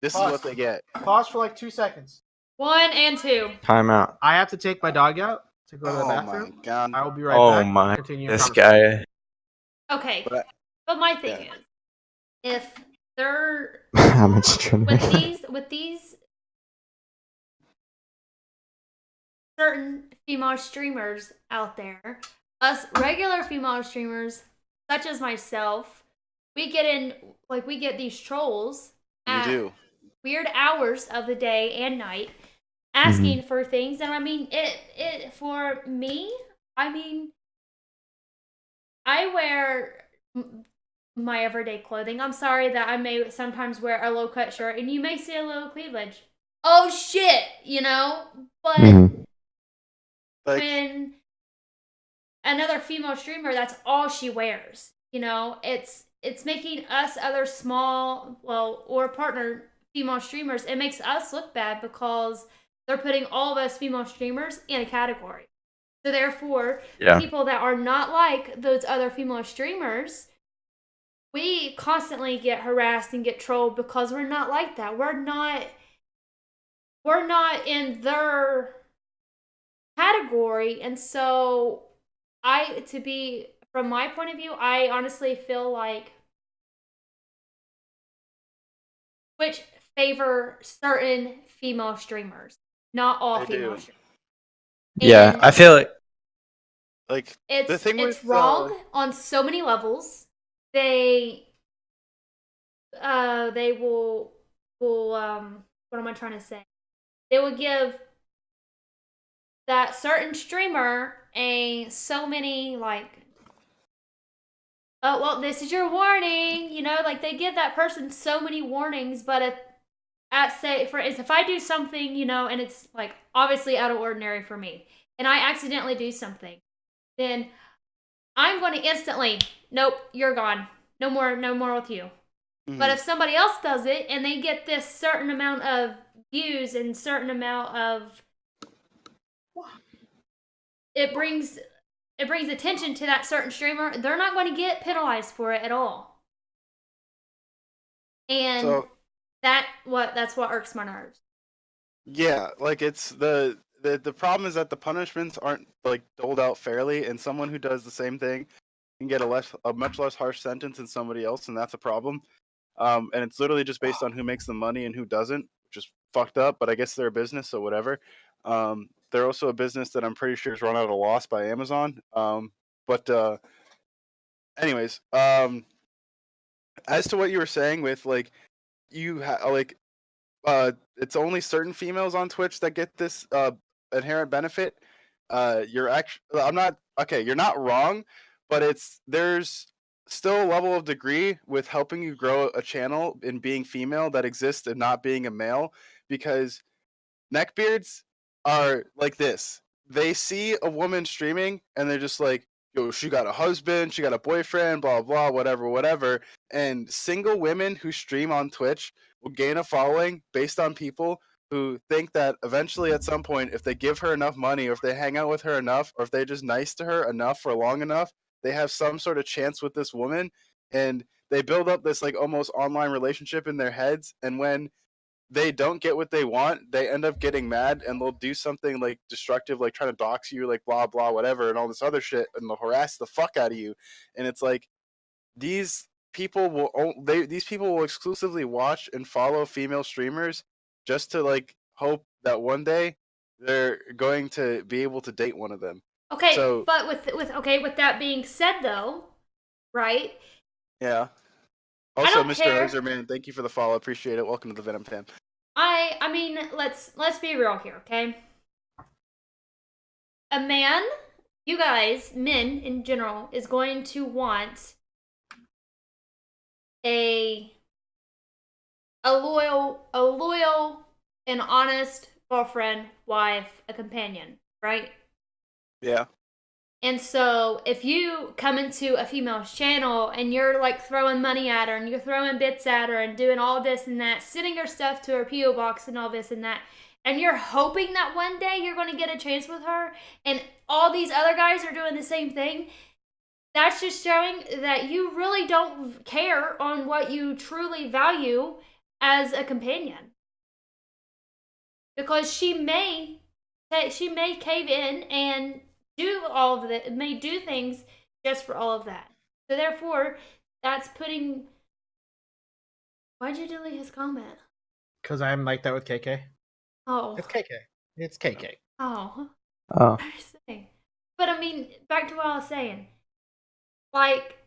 this is what they get. Pause for like 2 seconds. 1 and 2. Time out. I have to take my dog out to go to the Oh bathroom. my god. I will be right Oh back. my, Continue this conversation. guy. Okay, But- but my thing yeah. is, if they're I'm just trying with these certain female streamers out there, us regular female streamers such as myself, we get these trolls You at do. weird hours of the day and night asking for things, and I mean it for me, I mean, I wear my everyday clothing. I'm sorry that I may sometimes wear a low cut shirt and you may see a little cleavage. Oh shit, you know? But Like, when another female streamer, that's all she wears. You know, it's making us other small, well, or partner female streamers, it makes us look bad because they're putting all of us female streamers in a category. So therefore, people that are not like those other female streamers, we constantly get harassed and get trolled because we're not like that. We're not in their category. And so from my point of view, I honestly feel like Twitch favor certain female streamers, not all female streamers. Yeah, I feel like it's the thing it's with wrong on so many levels. They will what am I trying to say? They will give that certain streamer so many like, oh well, this is your warning, you know, like they give that person so many warnings, but if I do something, you know, and it's like obviously out of ordinary for me, and I accidentally do something, then I'm going to instantly, nope, you're gone. No more with you. Mm-hmm. But if somebody else does it and they get this certain amount of views and certain amount of, it brings attention to that certain streamer, they're not going to get penalized for it at all. And that's what irks my nerves. Yeah, like it's the problem is that the punishments aren't like doled out fairly, and someone who does the same thing can get a much less harsh sentence than somebody else, and that's a problem. And it's literally just based on who makes the money and who doesn't, which is fucked up. But I guess they're a business, so whatever. They're also a business that I'm pretty sure is run out of loss by Amazon. Anyways, as to what you were saying with like it's only certain females on Twitch that get this inherent benefit. You're not wrong, but there's still a level of degree with helping you grow a channel in being female that exists and not being a male, because neckbeards are like this. They see a woman streaming and they're just like, yo, she got a husband, she got a boyfriend, blah, blah, whatever. And single women who stream on Twitch will gain a following based on people who think that eventually at some point, if they give her enough money, or if they hang out with her enough, or if they're just nice to her enough for long enough, they have some sort of chance with this woman. And they build up this like almost online relationship in their heads. And when they don't get what they want, they end up getting mad and they'll do something like destructive, like trying to dox you, like blah, blah, whatever, and all this other shit, and they'll harass the fuck out of you. And it's like, these people will exclusively watch and follow female streamers just to like hope that one day they're going to be able to date one of them. Okay, so, but with that being said though, right? Yeah. Also, don't Mr. care. Hoserman, thank you for the follow. Appreciate it. Welcome to the Venom fam. I mean, let's be real here, okay? A man, you guys, men in general, is going to want a loyal and honest girlfriend, wife, a companion, right? Yeah. And so if you come into a female's channel and you're like throwing money at her and you're throwing bits at her and doing all this and that, sending her stuff to her P.O. box and all this and that, and you're hoping that one day you're going to get a chance with her and all these other guys are doing the same thing, that's just showing that you really don't care on what you truly value as a companion. Because she may cave in and do all of it, may do things just for all of that. So therefore, that's putting... Why'd you delete his comment? Because I'm like that with KK. Oh. It's KK. It's KK. Oh. Oh. I say. But I mean, back to what I was saying. Like,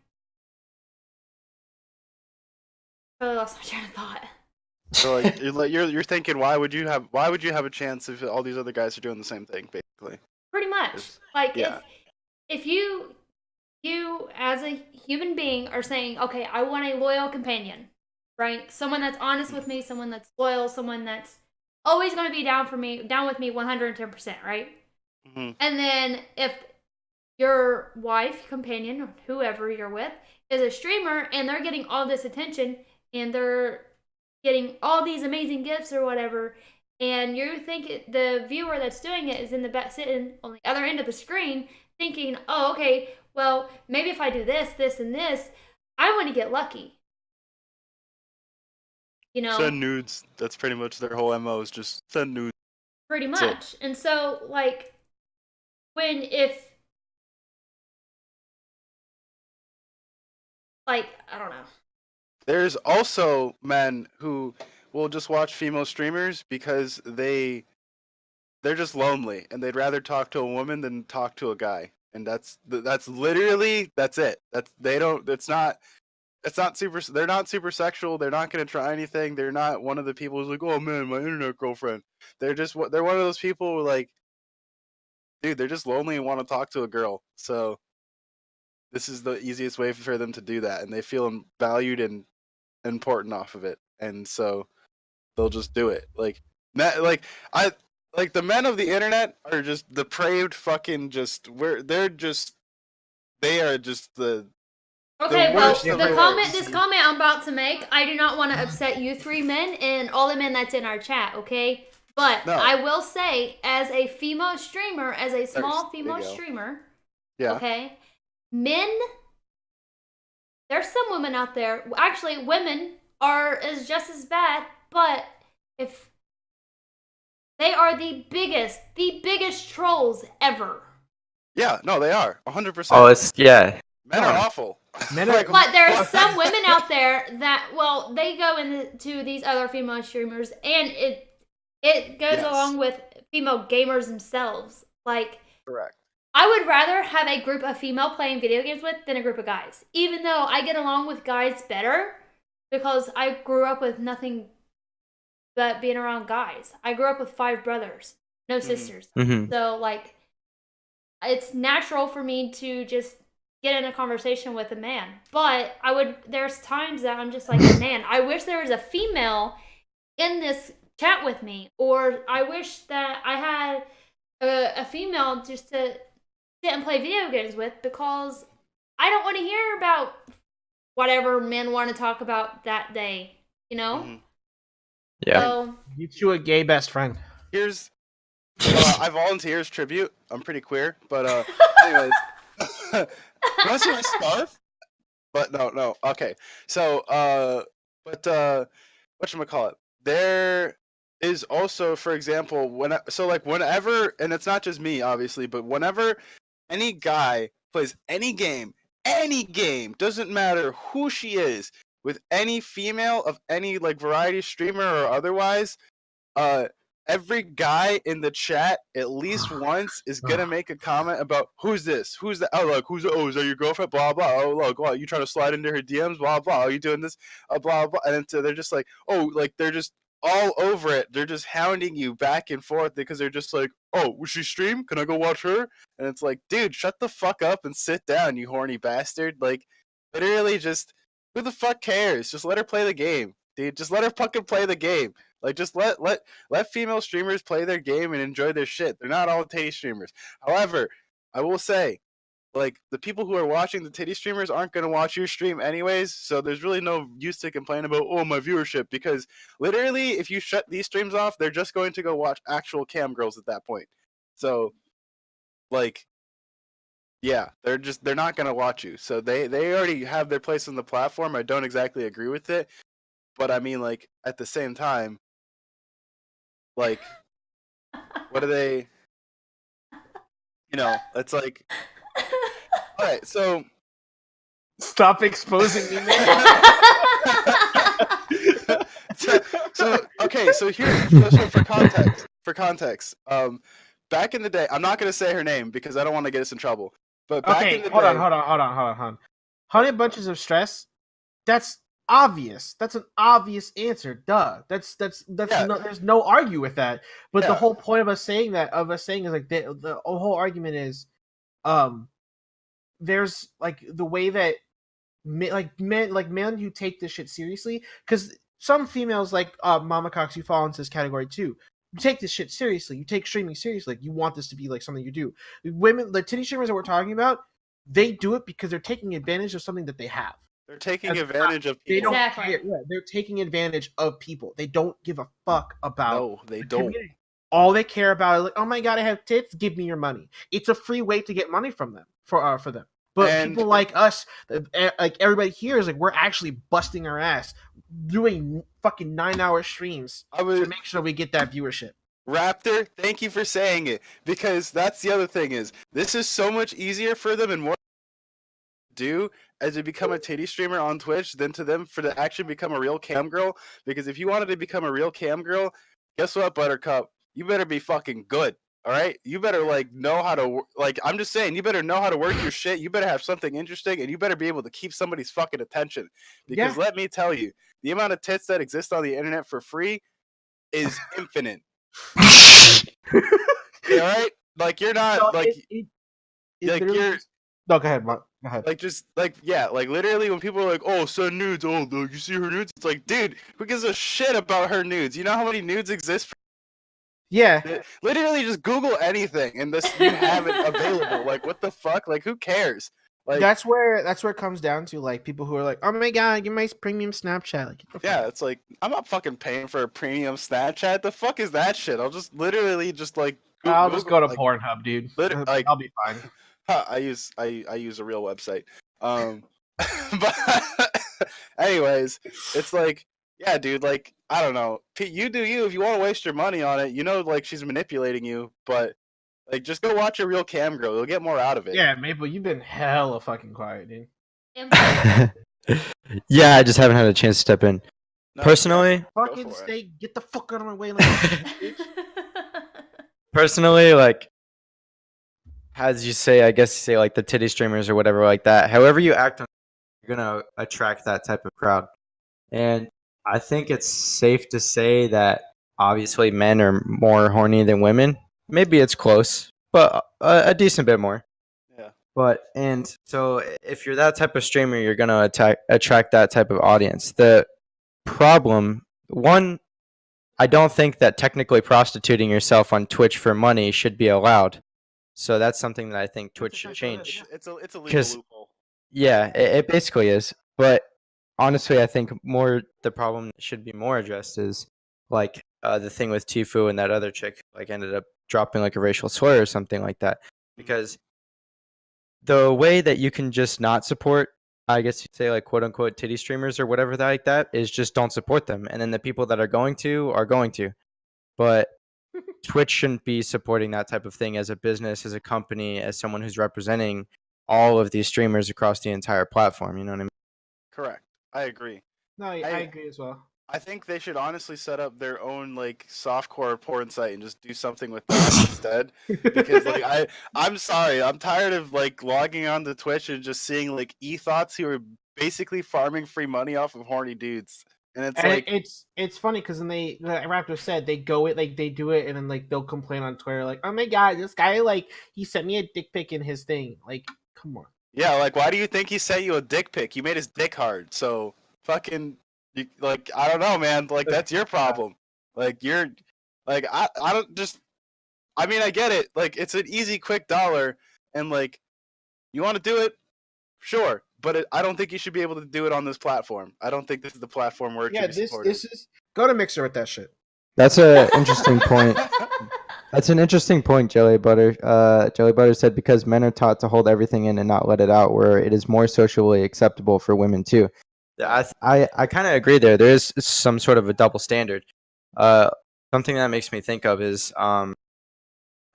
I really lost my train of thought. So like you're thinking, why would you have a chance if all these other guys are doing the same thing, basically? Pretty much. Like, yeah. if you as a human being are saying, okay, I want a loyal companion, right? Someone that's honest with me, someone that's loyal, someone that's always going to be down with me 110%, right? Mm-hmm. And then if your wife, companion, or whoever you're with is a streamer and they're getting all this attention and they're getting all these amazing gifts or whatever, and you think the viewer that's doing it is in the back sitting on the other end of the screen thinking, oh, okay, well, maybe if I do this, this, and this, I want to get lucky. You know? Send nudes. That's pretty much their whole MO, is just send nudes. Pretty much. And so, like, I don't know. There's also men who will just watch female streamers because they're just lonely and they'd rather talk to a woman than talk to a guy, and that's literally it. They're not super sexual. They're not gonna try anything. They're not one of the people who's like, oh man, my internet girlfriend. They're one of those people who, like, dude, they're just lonely and want to talk to a girl. So this is the easiest way for them to do that, and they feel valued and important off of it, and so they'll just do it. Like the men of the internet are just depraved fucking they are just the okay, well, worst of this worst. comment I'm about to make, I do not want to upset you three men and all the men that's in our chat, okay? But no. I will say, as a female streamer, as a small female streamer, yeah, okay, men, there's some women out there, actually, women is just as bad, but if they are the biggest trolls ever. Yeah, no, they are 100%. Oh, it's Men are awful. Men are but there's some women out there that, well, they go into these other female streamers, and it goes along with female gamers themselves. Like, correct. I would rather have a group of female playing video games with than a group of guys, even though I get along with guys better because I grew up with nothing but being around guys. I grew up with 5 brothers, no sisters. Mm-hmm. So, like, it's natural for me to just get in a conversation with a man. But there's times that I'm just like, man, I wish there was a female in this chat with me. Or I wish that I had a female just to sit and play video games with, because I don't want to hear about whatever men want to talk about that day, you know? Mm-hmm. Yeah. So, get you a gay best friend. Here's I volunteer as tribute. I'm pretty queer, but anyways. You want to see my scarf? But no. Okay. So whatchamacallit? There is also, for example, whenever, and it's not just me, obviously, but whenever any guy plays any game, doesn't matter who she is, with any female of any, like, variety streamer or otherwise, every guy in the chat at least once is gonna make a comment about who's this, who's that, oh look, is that your girlfriend, blah blah, oh look, what, you trying to slide into her DMs, blah blah, are you doing this, blah blah, and then so they're just like, oh, like they're just all over it, they're just hounding you back and forth because they're just like, oh, will she stream, can I go watch her? And it's like, dude, shut the fuck up and sit down, you horny bastard. Like, literally just, who the fuck cares? Just let her play the game, dude. Just let her fucking play the game. Like, just let female streamers play their game and enjoy their shit. They're not all titty streamers. However, I will say, like, the people who are watching the titty streamers aren't going to watch your stream anyways, so there's really no use to complain about, oh, my viewership, because literally, if you shut these streams off, they're just going to go watch actual cam girls at that point. So, like, yeah, they're not going to watch you. So they already have their place on the platform. I don't exactly agree with it, but I mean, like, at the same time, like, what are they, you know, it's like, all right, so Stop exposing me, man. Okay, so here, so for context, back in the day, I'm not gonna say her name because I don't want to get us in trouble. But back in the hold day, on. Honey Bunches of Stress. That's obvious. That's an obvious answer. Duh. That's Yeah. no, there's no argue with that. But Yeah. the whole point of us saying is like the whole argument is, there's like the way that men who take this shit seriously, because some females like Mama Cox, you fall into this category too. You take this shit seriously. You take streaming seriously. Like, you want this to be like something you do. Women, the titty streamers that we're talking about, they do it because they're taking advantage of something that they have. they're taking advantage of They people. don't Exactly. care. Yeah, they're taking advantage of people. They don't give a fuck about. No, they the don't. community. All they care about is like, oh my god, I have tits. Give me your money. It's a free way to get money from them for them. But And- people like us, like everybody here, is like, we're actually busting our ass doing fucking 9-hour streams to make sure we get that viewership. Raptor, thank you for saying it, because that's the other thing is, this is so much easier for them and more to do as to become a titty streamer on Twitch than to them for to actually become a real cam girl. Because if you wanted to become a real cam girl, guess what, Buttercup? You better be fucking good. All right, you better like know how to like. I'm just saying, you better know how to work your shit. You better have something interesting, and you better be able to keep somebody's fucking attention. Because let me tell you, the amount of tits that exist on the internet for free is infinite. All right, like you're not So like it like literally you're. just- No, go ahead, Mark. Go ahead. Like, just, like, yeah, like, literally when people are like, oh, send nudes, oh, look, you see her nudes? It's like, dude, who gives a shit about her nudes? You know how many nudes exist? Yeah. Literally just Google anything, and this you have it available. Like, what the fuck? Like, who cares? Like, That's where it comes down to, like, people who are like, oh my god, give my premium Snapchat. Like, get the fuck yeah, it's like, I'm not fucking paying for a premium Snapchat. The fuck is that shit? I'll just literally just, like, I'll just go to like, Pornhub, dude. like, I'll be fine. I use a real website. But anyways, it's like, yeah, dude, like, I don't know. You do you. If you want to waste your money on it, you know, like, she's manipulating you, but like, just go watch a real cam girl. You'll get more out of it. Yeah, Maple, you've been hella fucking quiet, dude. Yeah, I just haven't had a chance to step in. No, Personally, Go Fucking for it. stay, get the fuck out of my way, like, bitch. personally, like, as you say, I guess you say like the titty streamers or whatever like that. However you act on, you're gonna attract that type of crowd. And I think it's safe to say that obviously men are more horny than women. Maybe it's close, but a decent bit more. Yeah. But and so if you're that type of streamer, you're gonna attract that type of audience. The problem, one, I don't think that technically prostituting yourself on Twitch for money should be allowed. So that's something that I think Twitch should change. It's a legal 'Cause- loophole. Yeah, it basically is. But honestly, I think more the problem that should be more addressed is like the thing with Tifu and that other chick like ended up dropping like a racial slur or something like that. Because the way that you can just not support, I guess you'd say like quote unquote titty streamers or whatever like that, is just don't support them. And then the people that are going to are going to. But Twitch shouldn't be supporting that type of thing as a business, as a company, as someone who's representing all of these streamers across the entire platform. You know what I mean? Correct. I agree. No, I agree as well. I think they should honestly set up their own like softcore porn site and just do something with that instead. Because like I'm sorry, I'm tired of like logging on to Twitch and just seeing like e-thoughts who are basically farming free money off of horny dudes. And it's And like it's funny because then the Raptor said they go it like they do it and then like they'll complain on Twitter like, oh my god, this guy like he sent me a dick pic in his thing. Like, come on. yeah, like why do you think he sent you a dick pic? You made his dick hard. So fucking like I don't know, man. Like that's your problem. Like you're like I don't just I mean I get it. Like it's an easy quick dollar and like you want to do it? Sure. But I don't think you should be able to do it on this platform. I don't think this is the platform where it Yeah, should be supported. this is go to Mixer with that shit. That's an interesting point. That's an interesting point, Jelly Butter. Jelly Butter said because men are taught to hold everything in and not let it out, where it is more socially acceptable for women too. Yeah, I kind of agree there. There is some sort of a double standard. Something that makes me think of is on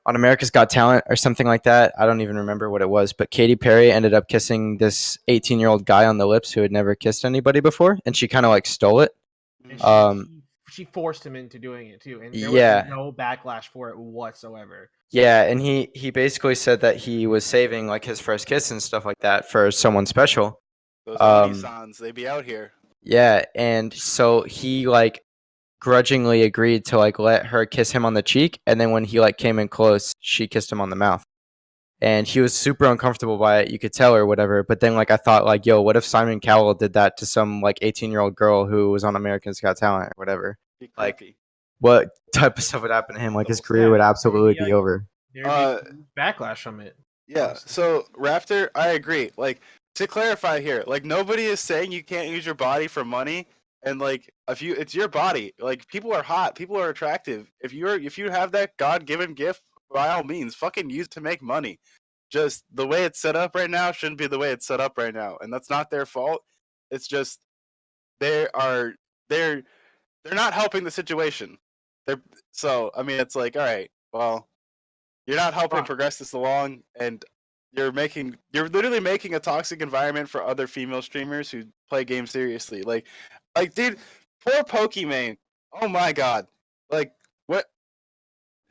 America's Got Talent or something like that. I don't even remember what it was, but Katy Perry ended up kissing this 18-year-old guy on the lips who had never kissed anybody before, and she kind of like stole it. And she forced him into doing it too, and there Yeah. was no backlash for it whatsoever. Yeah, and he basically said that he was saving like his first kiss and stuff like that for someone special. Those Nisans, they be out here. Yeah, and so he like grudgingly agreed to like let her kiss him on the cheek, and then when he like came in close, she kissed him on the mouth. And he was super uncomfortable by it, you could tell or whatever. But then like I thought like, yo, what if Simon Cowell did that to some like 18-year-old girl who was on America's Got Talent or whatever? Like what type of stuff would happen to him? Like his career would absolutely be over. There'd be backlash from it. Yeah, so Raptor, I agree. Like to clarify here, like nobody is saying you can't use your body for money, and like it's your body. Like people are hot, people are attractive. If you have that God-given gift, by all means, fucking use it to make money. Just the way it's set up right now shouldn't be the way it's set up right now, and that's not their fault. It's just they're not helping the situation. So I mean, it's like, all right, well, you're not helping progress this along, and you're literally making a toxic environment for other female streamers who play games seriously. Like, dude, poor Pokimane. Oh my god, like what?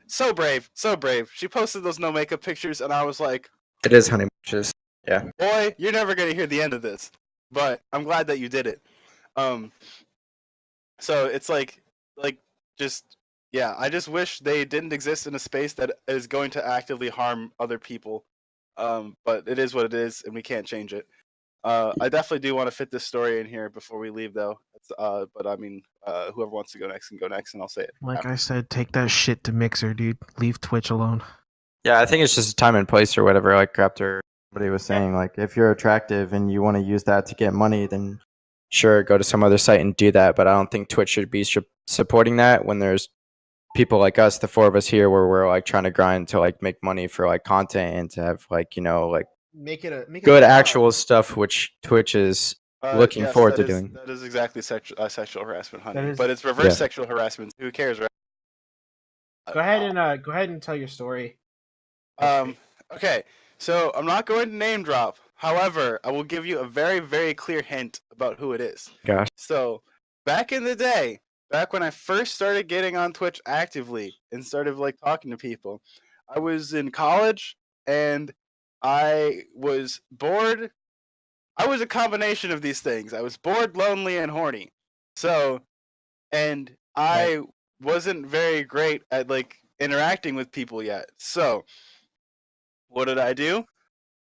So brave, so brave. She posted those no makeup pictures, and I was like, it is honey bunches. Yeah, boy, you're never gonna hear the end of this. But I'm glad that you did it. So it's like just. Yeah, I just wish they didn't exist in a space that is going to actively harm other people. But it is what it is, and we can't change it. I definitely do want to fit this story in here before we leave, though. But I mean, whoever wants to go next can go next, and I'll say it. Like I said, take that shit to Mixer, dude. Leave Twitch alone. Yeah, I think it's just a time and place or whatever. Like Raptor, somebody was saying, like if you're attractive and you want to use that to get money, then sure, go to some other site and do that. But I don't think Twitch should be supporting that when there's people like us, the four of us here, where we're like trying to grind to like make money for like content and to have like, you know, like make it good actual stuff, which Twitch is looking forward to doing. That is exactly sexual harassment, honey. But it's reverse sexual harassment. Who cares, right? Go ahead and tell your story. Okay, so I'm not going to name drop. However, I will give you a very, very clear hint about who it is. Gosh. So back in the day, back when I first started getting on Twitch actively and started like talking to people, I was in college and I was bored. I was a combination of these things. I was bored, lonely, and horny. So, and I wasn't very great at like interacting with people yet. So, what did I do?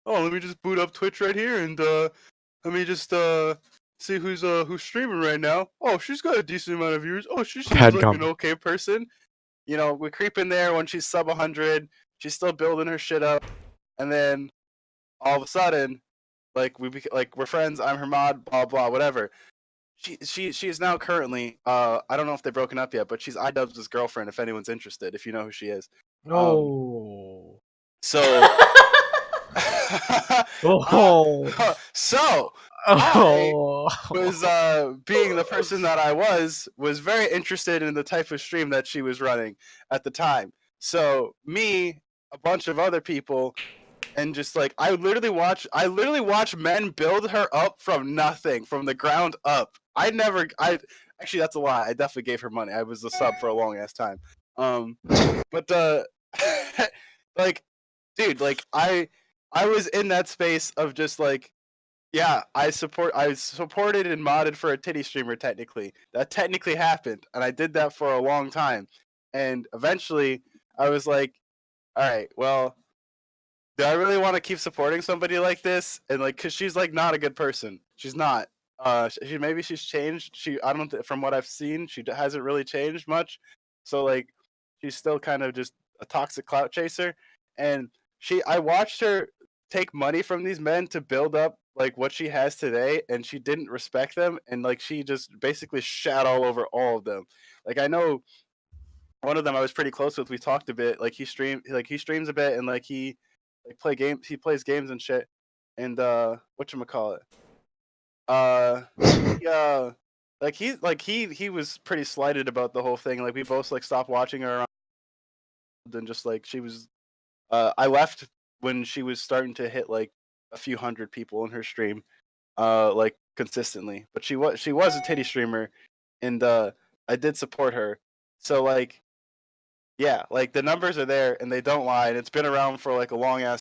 Oh, let me just boot up Twitch right here and let me just see who's streaming right now. Oh, she's got a decent amount of viewers. Oh, she seems like an okay person. You know, we creep in there when she's sub 100. She's still building her shit up, and then all of a sudden, like we're friends. I'm her mod. Blah blah whatever. She is now currently I don't know if they've broken up yet, but she's iDubbbz' girlfriend. If anyone's interested, if you know who she is. Oh. So. Oh. So. I was being the person that I was very interested in the type of stream that she was running at the time. So me, a bunch of other people, and just like I literally watch men build her up from nothing, from the ground up. And Actually, that's a lie. I definitely gave her money. I was a sub for a long ass time. But like, dude, like I was in that space of just like, yeah, I supported and modded for a titty streamer. Technically, that technically happened, and I did that for a long time. And eventually, I was like, all right, well, do I really want to keep supporting somebody like this? And like, cause she's like not a good person. She's not. Maybe she's changed. I don't. From what I've seen, she hasn't really changed much. So like, she's still kind of just a toxic clout chaser. And I watched her take money from these men to build up like what she has today, and she didn't respect them. And like, she just basically shat all over all of them. Like, I know one of them I was pretty close with. We talked a bit. Like, he streams a bit, and like he plays games and shit. And whatchamacallit? He was pretty slighted about the whole thing. Like, we both like stopped watching her around, and just like she was I left when she was starting to hit like a few hundred people in her stream like consistently. But she was a titty streamer, and I did support her. So like, yeah, like the numbers are there and they don't lie, and it's been around for like a long ass.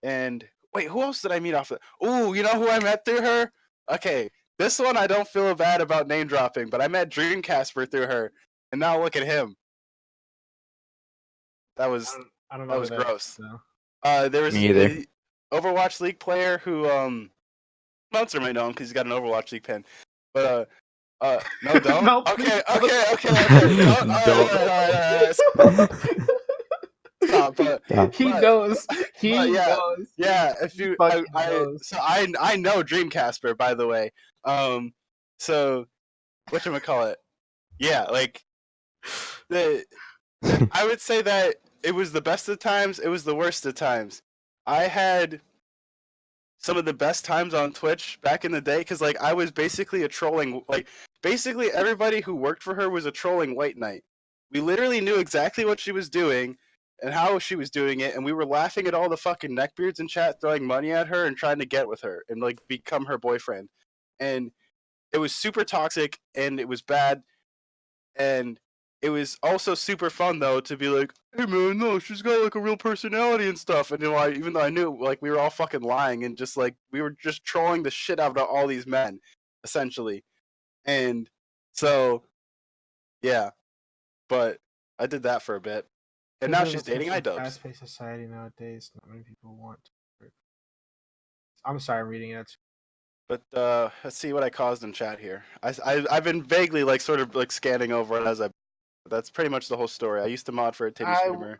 And wait, who else did I meet off of? Ooh, you know who I met through her? Okay, this one I don't feel bad about name dropping, but I met Dreamcasper through her, and now look at him. That was I don't know gross. So. There was Me either. a Overwatch League player who Monster might know him because he's got an Overwatch League pin, but no, don't. No, Okay. don't. Alright. Stop, but He knows. He yeah, knows. yeah. If you, I know Dreamcasper, by the way. So whatchamacallit? Yeah, like I would say that it was the best of times. It was the worst of times. I had some of the best times on Twitch back in the day because like I was basically a trolling. Like basically everybody who worked for her was a trolling white knight. We literally knew exactly what she was doing and how she was doing it, and we were laughing at all the fucking neckbeards in chat throwing money at her and trying to get with her and like become her boyfriend. And it was super toxic and it was bad, and it was also super fun though to be like, hey man, no, she's got like a real personality and stuff. And even though I knew like we were all fucking lying and just like we were just trolling the shit out of all these men, essentially. And so yeah, but I did that for a bit. And now she's dating iDubbbz. Fast-paced society nowadays, not many people want to. I'm sorry, I'm reading it. But let's see what I caused in chat here. I've been vaguely like sort of like scanning over it as I. That's pretty much the whole story. I used to mod for a titty streamer.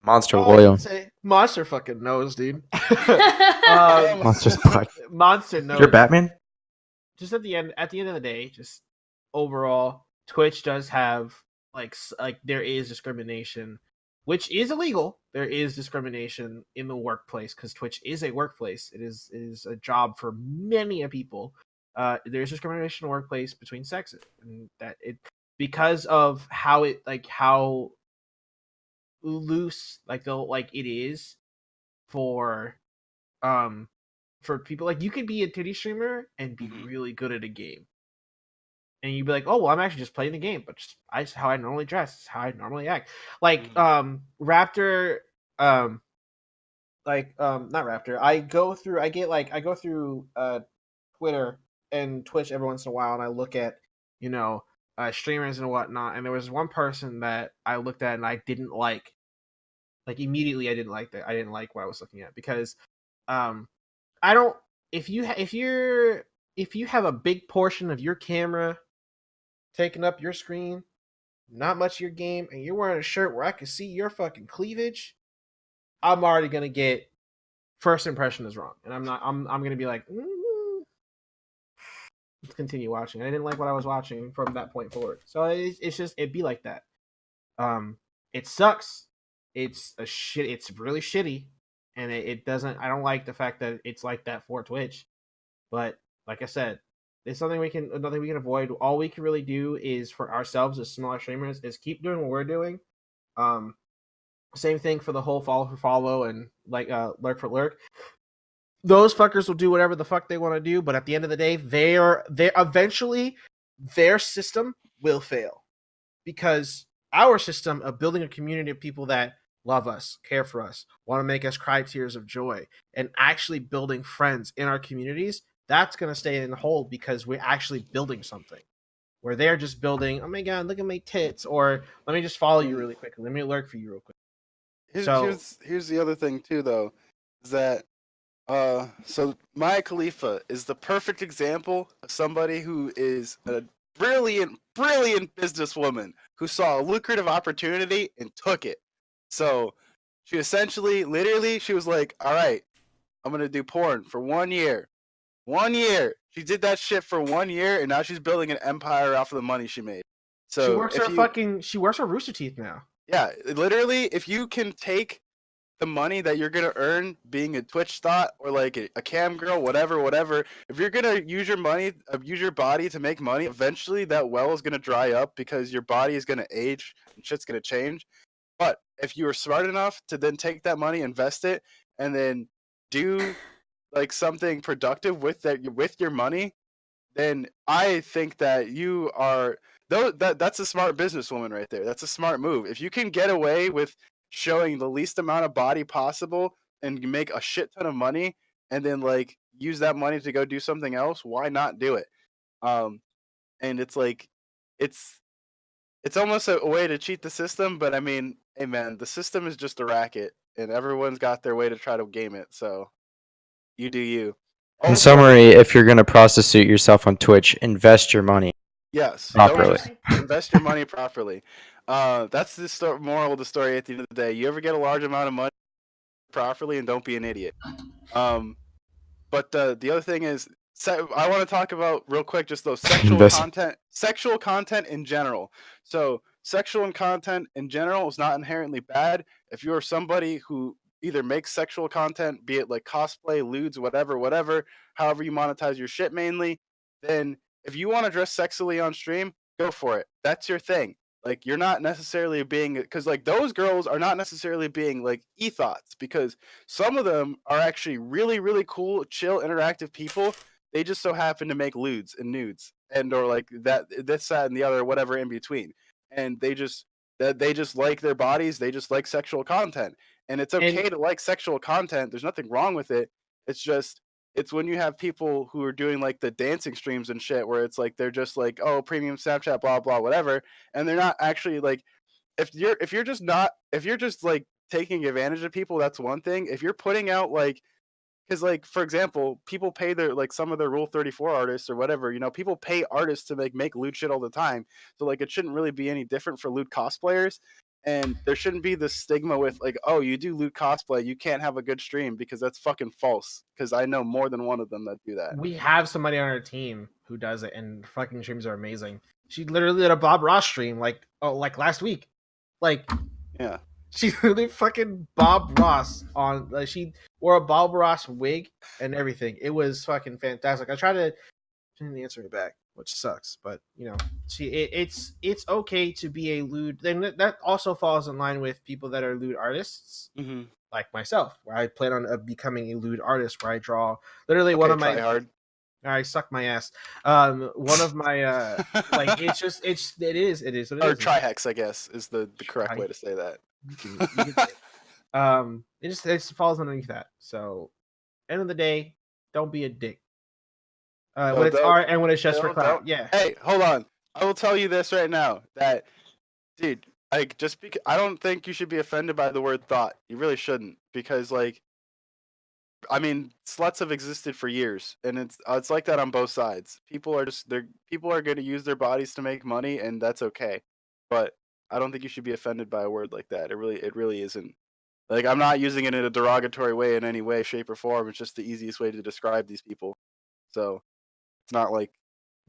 Monster loyal. Monster fucking knows, dude. Monster's black. Monster knows. You're Batman? Just at the end of the day, just overall, Twitch does have like there is discrimination, which is illegal. There is discrimination in the workplace because Twitch is a workplace. It is a job for many people. There's discrimination in the workplace between sexes, and that it because of how loose it is for people. Like, you could be a titty streamer and be really good at a game, and you'd be like, oh well, I'm actually just playing the game, but just how I normally dress, it's how I normally act. Like Raptor, not Raptor. I go through Twitter and Twitch every once in a while, and I look at streamers and whatnot. And there was one person that I looked at and I didn't like. Like, immediately, I didn't like that. I didn't like what I was looking at because I don't. If you have a big portion of your camera taking up your screen, not much of your game, and you're wearing a shirt where I can see your fucking cleavage, I'm already gonna get first impression is wrong, and I'm gonna be like, let's continue watching. I didn't like what I was watching from that point forward, so it'd be like that. It sucks. It's really shitty, and it doesn't. I don't like the fact that it's like that for Twitch, but like I said, it's nothing we can avoid. All we can really do is for ourselves as smaller streamers is keep doing what we're doing. Same thing for the whole follow for follow and like lurk for lurk. those fuckers will do whatever the fuck they want to do, but at the end of the day, they eventually their system will fail, because our system of building a community of people that love us, care for us, want to make us cry tears of joy, and actually building friends in our communities, that's going to stay in hold because we're actually building something. Where they're just building, oh my god, look at my tits, or let me just follow you really quickly, let me lurk for you real quick. Here's the other thing too, though, is that so Maya Khalifa is the perfect example of somebody who is a brilliant businesswoman who saw a lucrative opportunity and took it. So she essentially, literally, she was like, all right, I'm gonna do porn for 1 year. 1 year. She did that shit for 1 year, and now she's building an empire off of the money she made. So she works for Rooster Teeth now. Yeah, literally, if you can take the money that you're gonna earn being a Twitch thought or like a cam girl, whatever, if you're gonna use your money, use your body to make money, eventually that well is gonna dry up because your body is gonna age and shit's gonna change. But if you were smart enough to then take that money, invest it, and then do like something productive with your money, then I think that you are that's a smart businesswoman right there. That's a smart move. If you can get away with showing the least amount of body possible and you make a shit ton of money and then like use that money to go do something else, why not do it? And it's like it's almost a way to cheat the system, but I mean, hey man, the system is just a racket and everyone's got their way to try to game it, so you do you. In summary, if you're going to prostitute yourself on Twitch, invest your money. Yes, properly. Invest your money properly. That's the moral of the story at the end of the day. You ever get a large amount of money properly, and don't be an idiot. But the other thing is, I want to talk about real quick just those sexual content in general. So sexual content in general is not inherently bad. If you're somebody who either makes sexual content, be it like cosplay, lewds, whatever, however you monetize your shit mainly, then if you want to dress sexily on stream, go for it. That's your thing. Like, you're not necessarily being, because like those girls are not necessarily being like e-thoughts, because some of them are actually really, really cool, chill, interactive people. They just so happen to make lewds and nudes and or like that, and the other, whatever in between. And they just like their bodies. They just like sexual content. And it's okay to like sexual content. There's nothing wrong with it. It's when you have people who are doing like the dancing streams and shit where it's like they're just like, oh, premium Snapchat, blah blah whatever, and they're not actually like, if you're just like taking advantage of people, that's one thing. If you're putting out like, because like for example, people pay their like some of their Rule 34 artists or whatever, you know, people pay artists to make lewd shit all the time, so like it shouldn't really be any different for lewd cosplayers. And there shouldn't be this stigma with like, oh, you do lewd cosplay, you can't have a good stream, because that's fucking false. Because I know more than one of them that do that. We have somebody on our team who does it, and fucking streams are amazing. She literally did a Bob Ross stream like last week. Like, yeah, she literally fucking Bob Ross on. Like, she wore a Bob Ross wig and everything. It was fucking fantastic. I tried to answer me back, which sucks, but you know, it's okay to be a lewd. Then that also falls in line with people that are lewd artists, like myself, where I plan on becoming a lewd artist, where I draw literally one of my. Hard. I suck my ass. One of my like it is or trihex, I guess, is the correct way to say that. You can say it. It just falls underneath that. So, end of the day, don't be a dick. When it's art and when it's just for clout. Yeah. Hey, hold on. I will tell you this right now. That, dude, like, I don't think you should be offended by the word thought. You really shouldn't, because like, I mean, sluts have existed for years, and it's like that on both sides. People are going to use their bodies to make money, and that's okay. But I don't think you should be offended by a word like that. It really isn't. Like, I'm not using it in a derogatory way in any way, shape, or form. It's just the easiest way to describe these people. So it's not like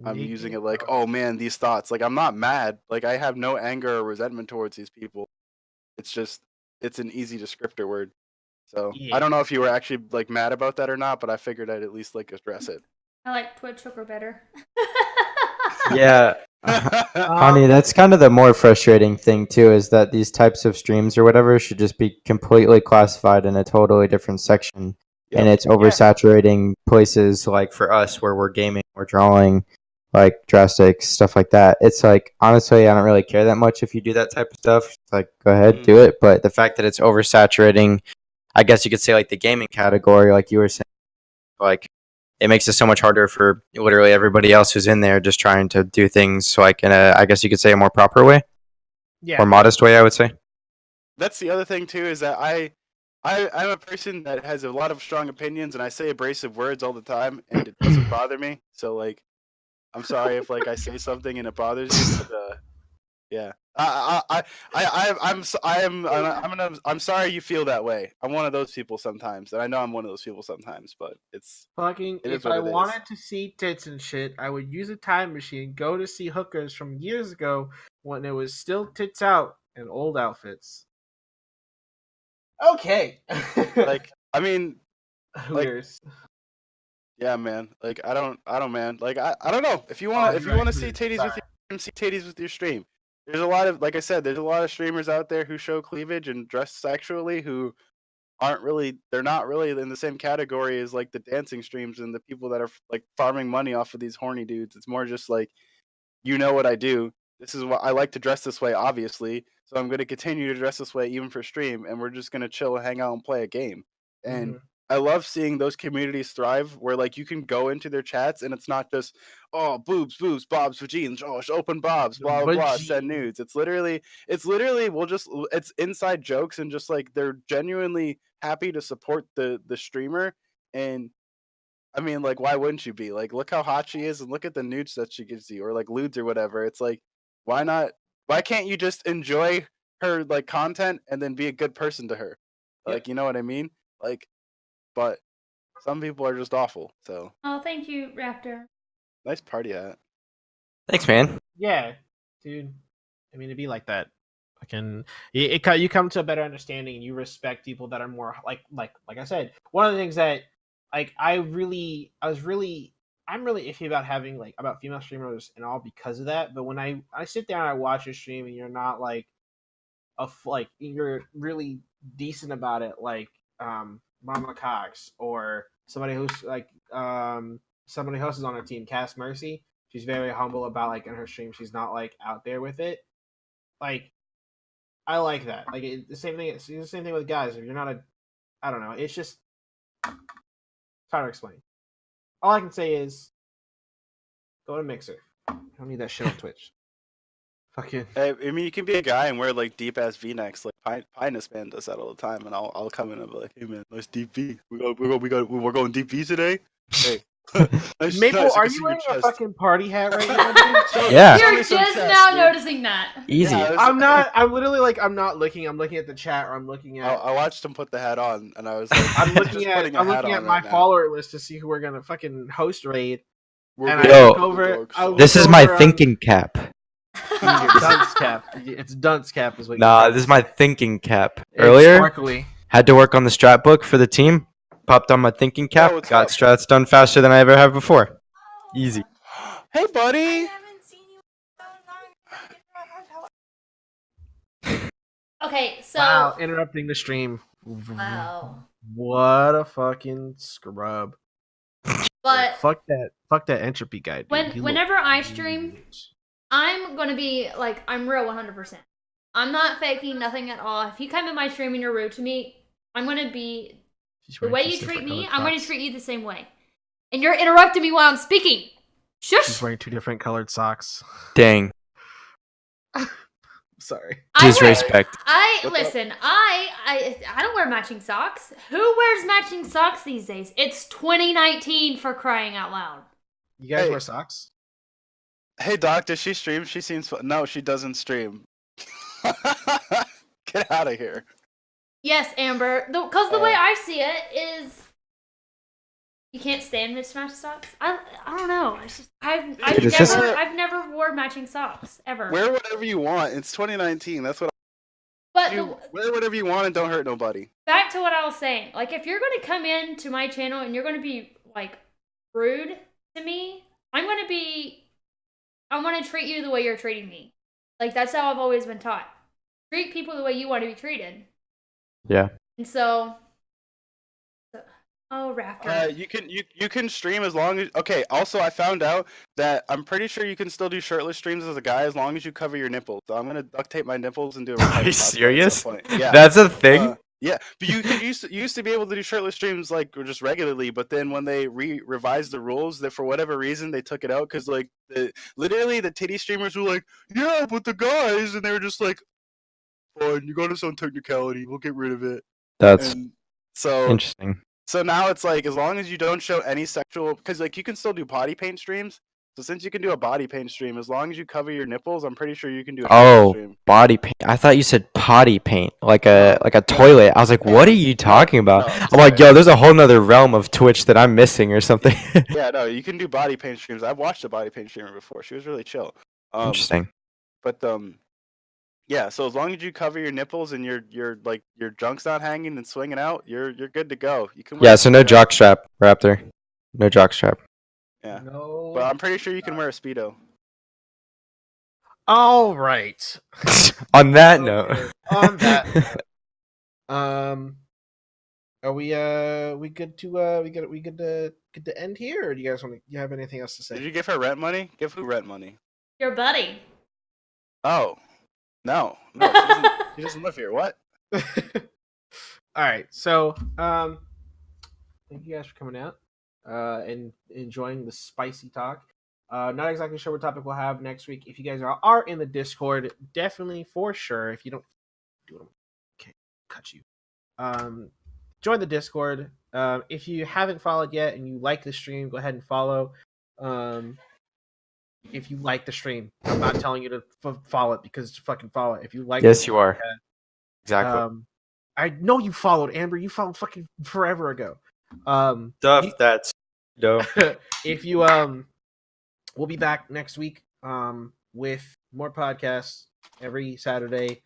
I'm using it like, oh man, these thoughts. Like, I'm not mad. Like, I have no anger or resentment towards these people. It's just, it's an easy descriptor word. So yeah. I don't know if you were actually like mad about that or not, but I figured I'd at least like address it. I like Twitch hooker better. Yeah. Honey, that's kind of the more frustrating thing too, is that these types of streams or whatever should just be completely classified in a totally different section. and it's oversaturating places like for us where we're gaming, we're drawing, like drastic stuff like that. It's like, honestly, I don't really care that much if you do that type of stuff. It's like, go ahead, do it. But the fact that it's oversaturating, I guess you could say like the gaming category, like you were saying, like it makes it so much harder for literally everybody else who's in there just trying to do things like in a, I guess you could say, a more proper way, or modest way, I would say. That's the other thing too, is that I'm a person that has a lot of strong opinions, and I say abrasive words all the time, and it doesn't bother me. So like, I'm sorry if like I say something and it bothers you, but yeah. I'm sorry you feel that way. I'm one of those people sometimes, and I know I'm one of those people sometimes, but it's fucking. If I wanted to see tits and shit, I would use a time machine, go to see hookers from years ago when it was still tits out and old outfits. Okay. like, I mean, Hooters. Yeah, man. Like I don't, man. Like I don't know. If you want to see titties with your, see titties with your stream. There's a lot of, like I said, there's a lot of streamers out there who show cleavage and dress sexually who they're not really in the same category as like the dancing streams and the people that are like farming money off of these horny dudes. It's more just like, you know what I do. This is what I like to dress this way, obviously. So I'm going to continue to dress this way even for stream, and we're just going to chill and hang out and play a game. And I love seeing those communities thrive where like you can go into their chats and it's not just, oh, boobs, bobs, vagines, oh, open bobs, blah blah blah, send nudes. It's literally it's inside jokes, and just like they're genuinely happy to support the streamer. And I mean, like, why wouldn't you be? Like, look how hot she is, and look at the nudes that she gives you, or like lewds or whatever. It's like, why not? Why can't you just enjoy her like content and then be a good person to her? Like, you know what I mean? Like, but some people are just awful. So. Oh, thank you, Raptor. Nice party hat. Thanks, man. Yeah, dude. I mean, it'd be like that. You come to a better understanding, and you respect people that are more like I said. One of the things that like I'm really iffy about having about female streamers and all because of that. But when I sit down and I watch a stream and you're not like you're really decent about it, like Mama Cox or somebody who's like somebody else is on our team, Cass Mercy. She's very humble about like in her stream. She's not like out there with it. Like I like that. Like the same thing. It's the same thing with guys. If you're not I don't know. It's just it's hard to explain. All I can say is go to Mixer. I don't need that shit on Twitch. Fucking. Hey, I mean, you can be a guy and wear like deep ass V-necks. Like Pinus Man does that all the time, and I'll come in and be like, "Hey man, nice deep V. We're going deep V today." Hey, nice, Maple, nice, are you wearing a fucking party hat right now? Yeah. You're just now noticing that. Easy. Yeah, I'm not. I'm literally like I'm not looking. I'm looking at the chat, or I'm looking at. I watched him put the hat on, and I was like, I'm looking at. I'm looking at my follower list to see who we're gonna fucking host raid. This is my thinking cap. Dunce cap. It's dunce cap is what. Nah, this is my thinking cap. Earlier, sparkly. Had to work on the strat book for the team. Popped on my thinking cap. Got strats done faster than I ever have before. Easy. Hey, buddy. Okay, so wow, interrupting the stream. Wow. What a fucking scrub. But fuck that entropy guy. Dude. Whenever I stream, I'm gonna be like, I'm real 100%. I'm not faking nothing at all. If you come in my stream and you're rude to me, I'm gonna be the way you treat me. I'm gonna treat you the same way. And you're interrupting me while I'm speaking. Shush. She's wearing 2 different colored socks. Dang. Sorry. Disrespect. Listen. I don't wear matching socks. Who wears matching socks these days? It's 2019 for crying out loud. You guys wear socks? Hey, Doc, does she stream? She seems fun. No, she doesn't stream. Get out of here. Yes, Amber. Because the way I see it is, you can't stand mismatched socks. I don't know. It's just I've never wore matching socks ever. Wear whatever you want. It's 2019. That's what. Wear whatever you want and don't hurt nobody. Back to what I was saying. Like, if you're going to come in to my channel and you're going to be like rude to me, I'm going to treat you the way you're treating me. Like, that's how I've always been taught. Treat people the way you want to be treated. Yeah. And so, Oh, Raptor. You can stream as long as okay. Also, I found out that I'm pretty sure you can still do shirtless streams as a guy as long as you cover your nipples. So I'm gonna duct tape my nipples and do a Are retarded you cosplay at serious? some point. Yeah, That's a thing. yeah. But you used to be able to do shirtless streams like just regularly, but then when they revised the rules, that for whatever reason they took it out because like literally the titty streamers were like, yeah, but the guys, and they were just like, fine, you got us on technicality, we'll get rid of it. That's And so interesting. so now it's like as long as you don't show any sexual, because like you can still do body paint streams. So since you can do a body paint stream, as long as you cover your nipples, I'm pretty sure you can do a shirtless stream. Body paint. I thought you said potty paint, like No, a toilet. I was like, what are you talking about? no, I'm like, sorry. yo, there's a whole nother realm of Twitch that I'm missing or something. Yeah, no, you can do body paint streams. I've watched a body paint streamer before. She was really chill. Interesting. But yeah. So as long as you cover your nipples and your like your junk's not hanging and swinging out, you're good to go. You can. Yeah. So no jock strap, Raptor. No jock strap. Yeah. No. But I'm pretty sure you can wear a speedo. All right. On that Okay, note. on that are we good to we good to end here, or do you guys want to? You have anything else to Did say? you give her rent money? Give who rent money? Your buddy. Oh, no, she doesn't live here. What? All right. So thank you guys for coming out and enjoying the spicy talk. Not exactly sure what topic we'll have next week. If you guys are in the Discord, definitely for sure. If you don't do it, okay, cut you. Join the Discord. If you haven't followed yet and you like the stream, go ahead and follow. If you like the stream, I'm not telling you to follow it because it's fucking follow it. If you like, Yes, you are. Exactly. I know you followed Amber. You followed fucking forever ago. Stuff that's dope. If you we'll be back next week with more podcasts every Saturday,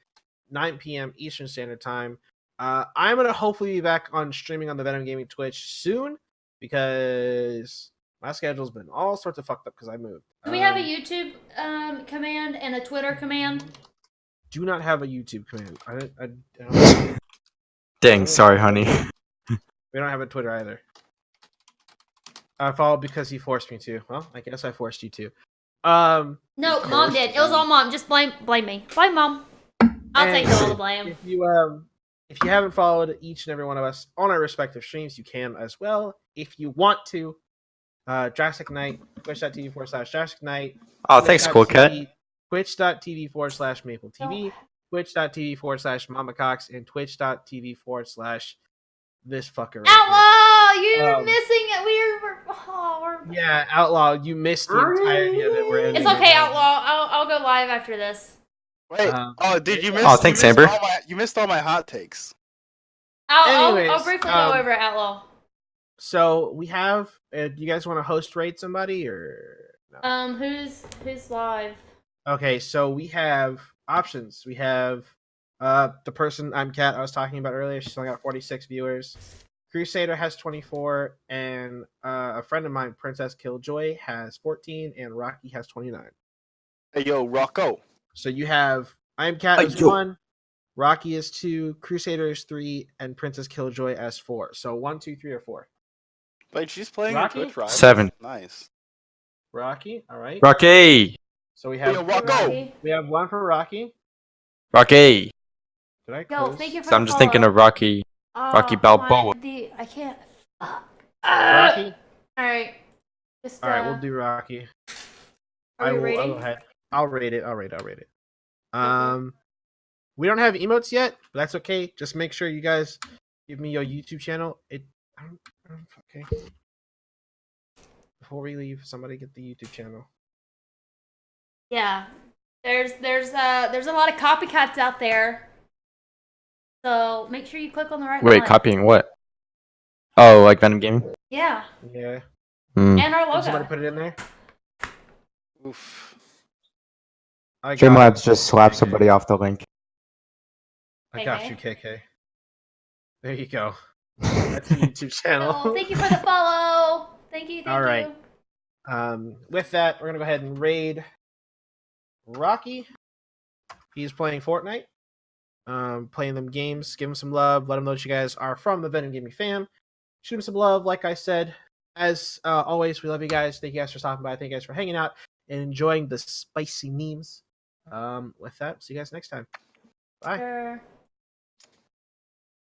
9 p.m. Eastern Standard Time. I'm gonna hopefully be back on streaming on the Venom Gaming Twitch soon because my schedule's been all sorts of fucked up because I moved. Do we have a YouTube command and a Twitter command? Do not have a YouTube command. I don't, Dang, sorry, honey. we don't have a Twitter either. I followed because he forced me to. Well, I guess I forced you to. No, Mom did. It was all Mom. Just blame me. Blame Mom. I'll take all the blame. If you haven't followed each and every one of us on our respective streams, you can as well. If you want to, Jurassic Night, twitch.tv/Jurassic Night. Oh, thanks, Cool Cat. Twitch.tv/Maple TV, Twitch.tv/Mama Cox, and Twitch.tv/this fucker. Right Outlaw, you're missing it. We're yeah, Outlaw, you missed the entirety of it. It's okay, Outlaw. I'll go live after this. Wait. Did you miss? Oh, thanks, you missed Amber. You missed all my hot takes. I'll Anyways, briefly go over it, Outlaw. So we have. Do you guys want to host rate somebody or no? Who's live? Okay, so we have options. We have the person I'm Cat I was talking about earlier. She's only got 46 viewers. Crusader has 24, and a friend of mine, Princess Killjoy, has 14, and Rocky has 29. Hey, yo, Rocco. So you have I'm Cat as 1, Rocky is 2, Crusader is 3, and Princess Killjoy as 4. So 1, 2, 3, or 4. Wait, she's playing Rocky? Twitch Rivals. 7. Nice. Rocky, all right. Rocky. So we have Yo, Rocco. we have 1 for Rocky. Rocky. Did I Yo, close? thank you for So I'm the just thinking follow. of Rocky Balboa. I can't. Rocky. All right. Just All right, we'll do Rocky. Are we I'll rating? go ahead. I'll rate it. We don't have emotes yet, but that's okay. Just make sure you guys give me your YouTube channel. Okay. Before we leave, somebody get the YouTube channel. Yeah. There's a lot of copycats out there. So make sure you click on the right Wait, one. copying what? Oh, like Venom Gaming? Yeah. Yeah. And our Did somebody logo. put it in there? Oof. I got Streamlabs it. just slap somebody off the link. I got KK. you, KK. There you go. That's the YouTube channel. Oh, thank you for the follow. Thank you. All right. With that, we're gonna go ahead and raid Rocky. He's playing Fortnite. Playing them games. Give him some love. Let him know that you guys are from the Venom Gaming fam. shoot him some love. Like I said, as always, we love you guys. Thank you guys for stopping by. Thank you guys for hanging out and enjoying the spicy memes. With that, see you guys next time. Bye. Sure.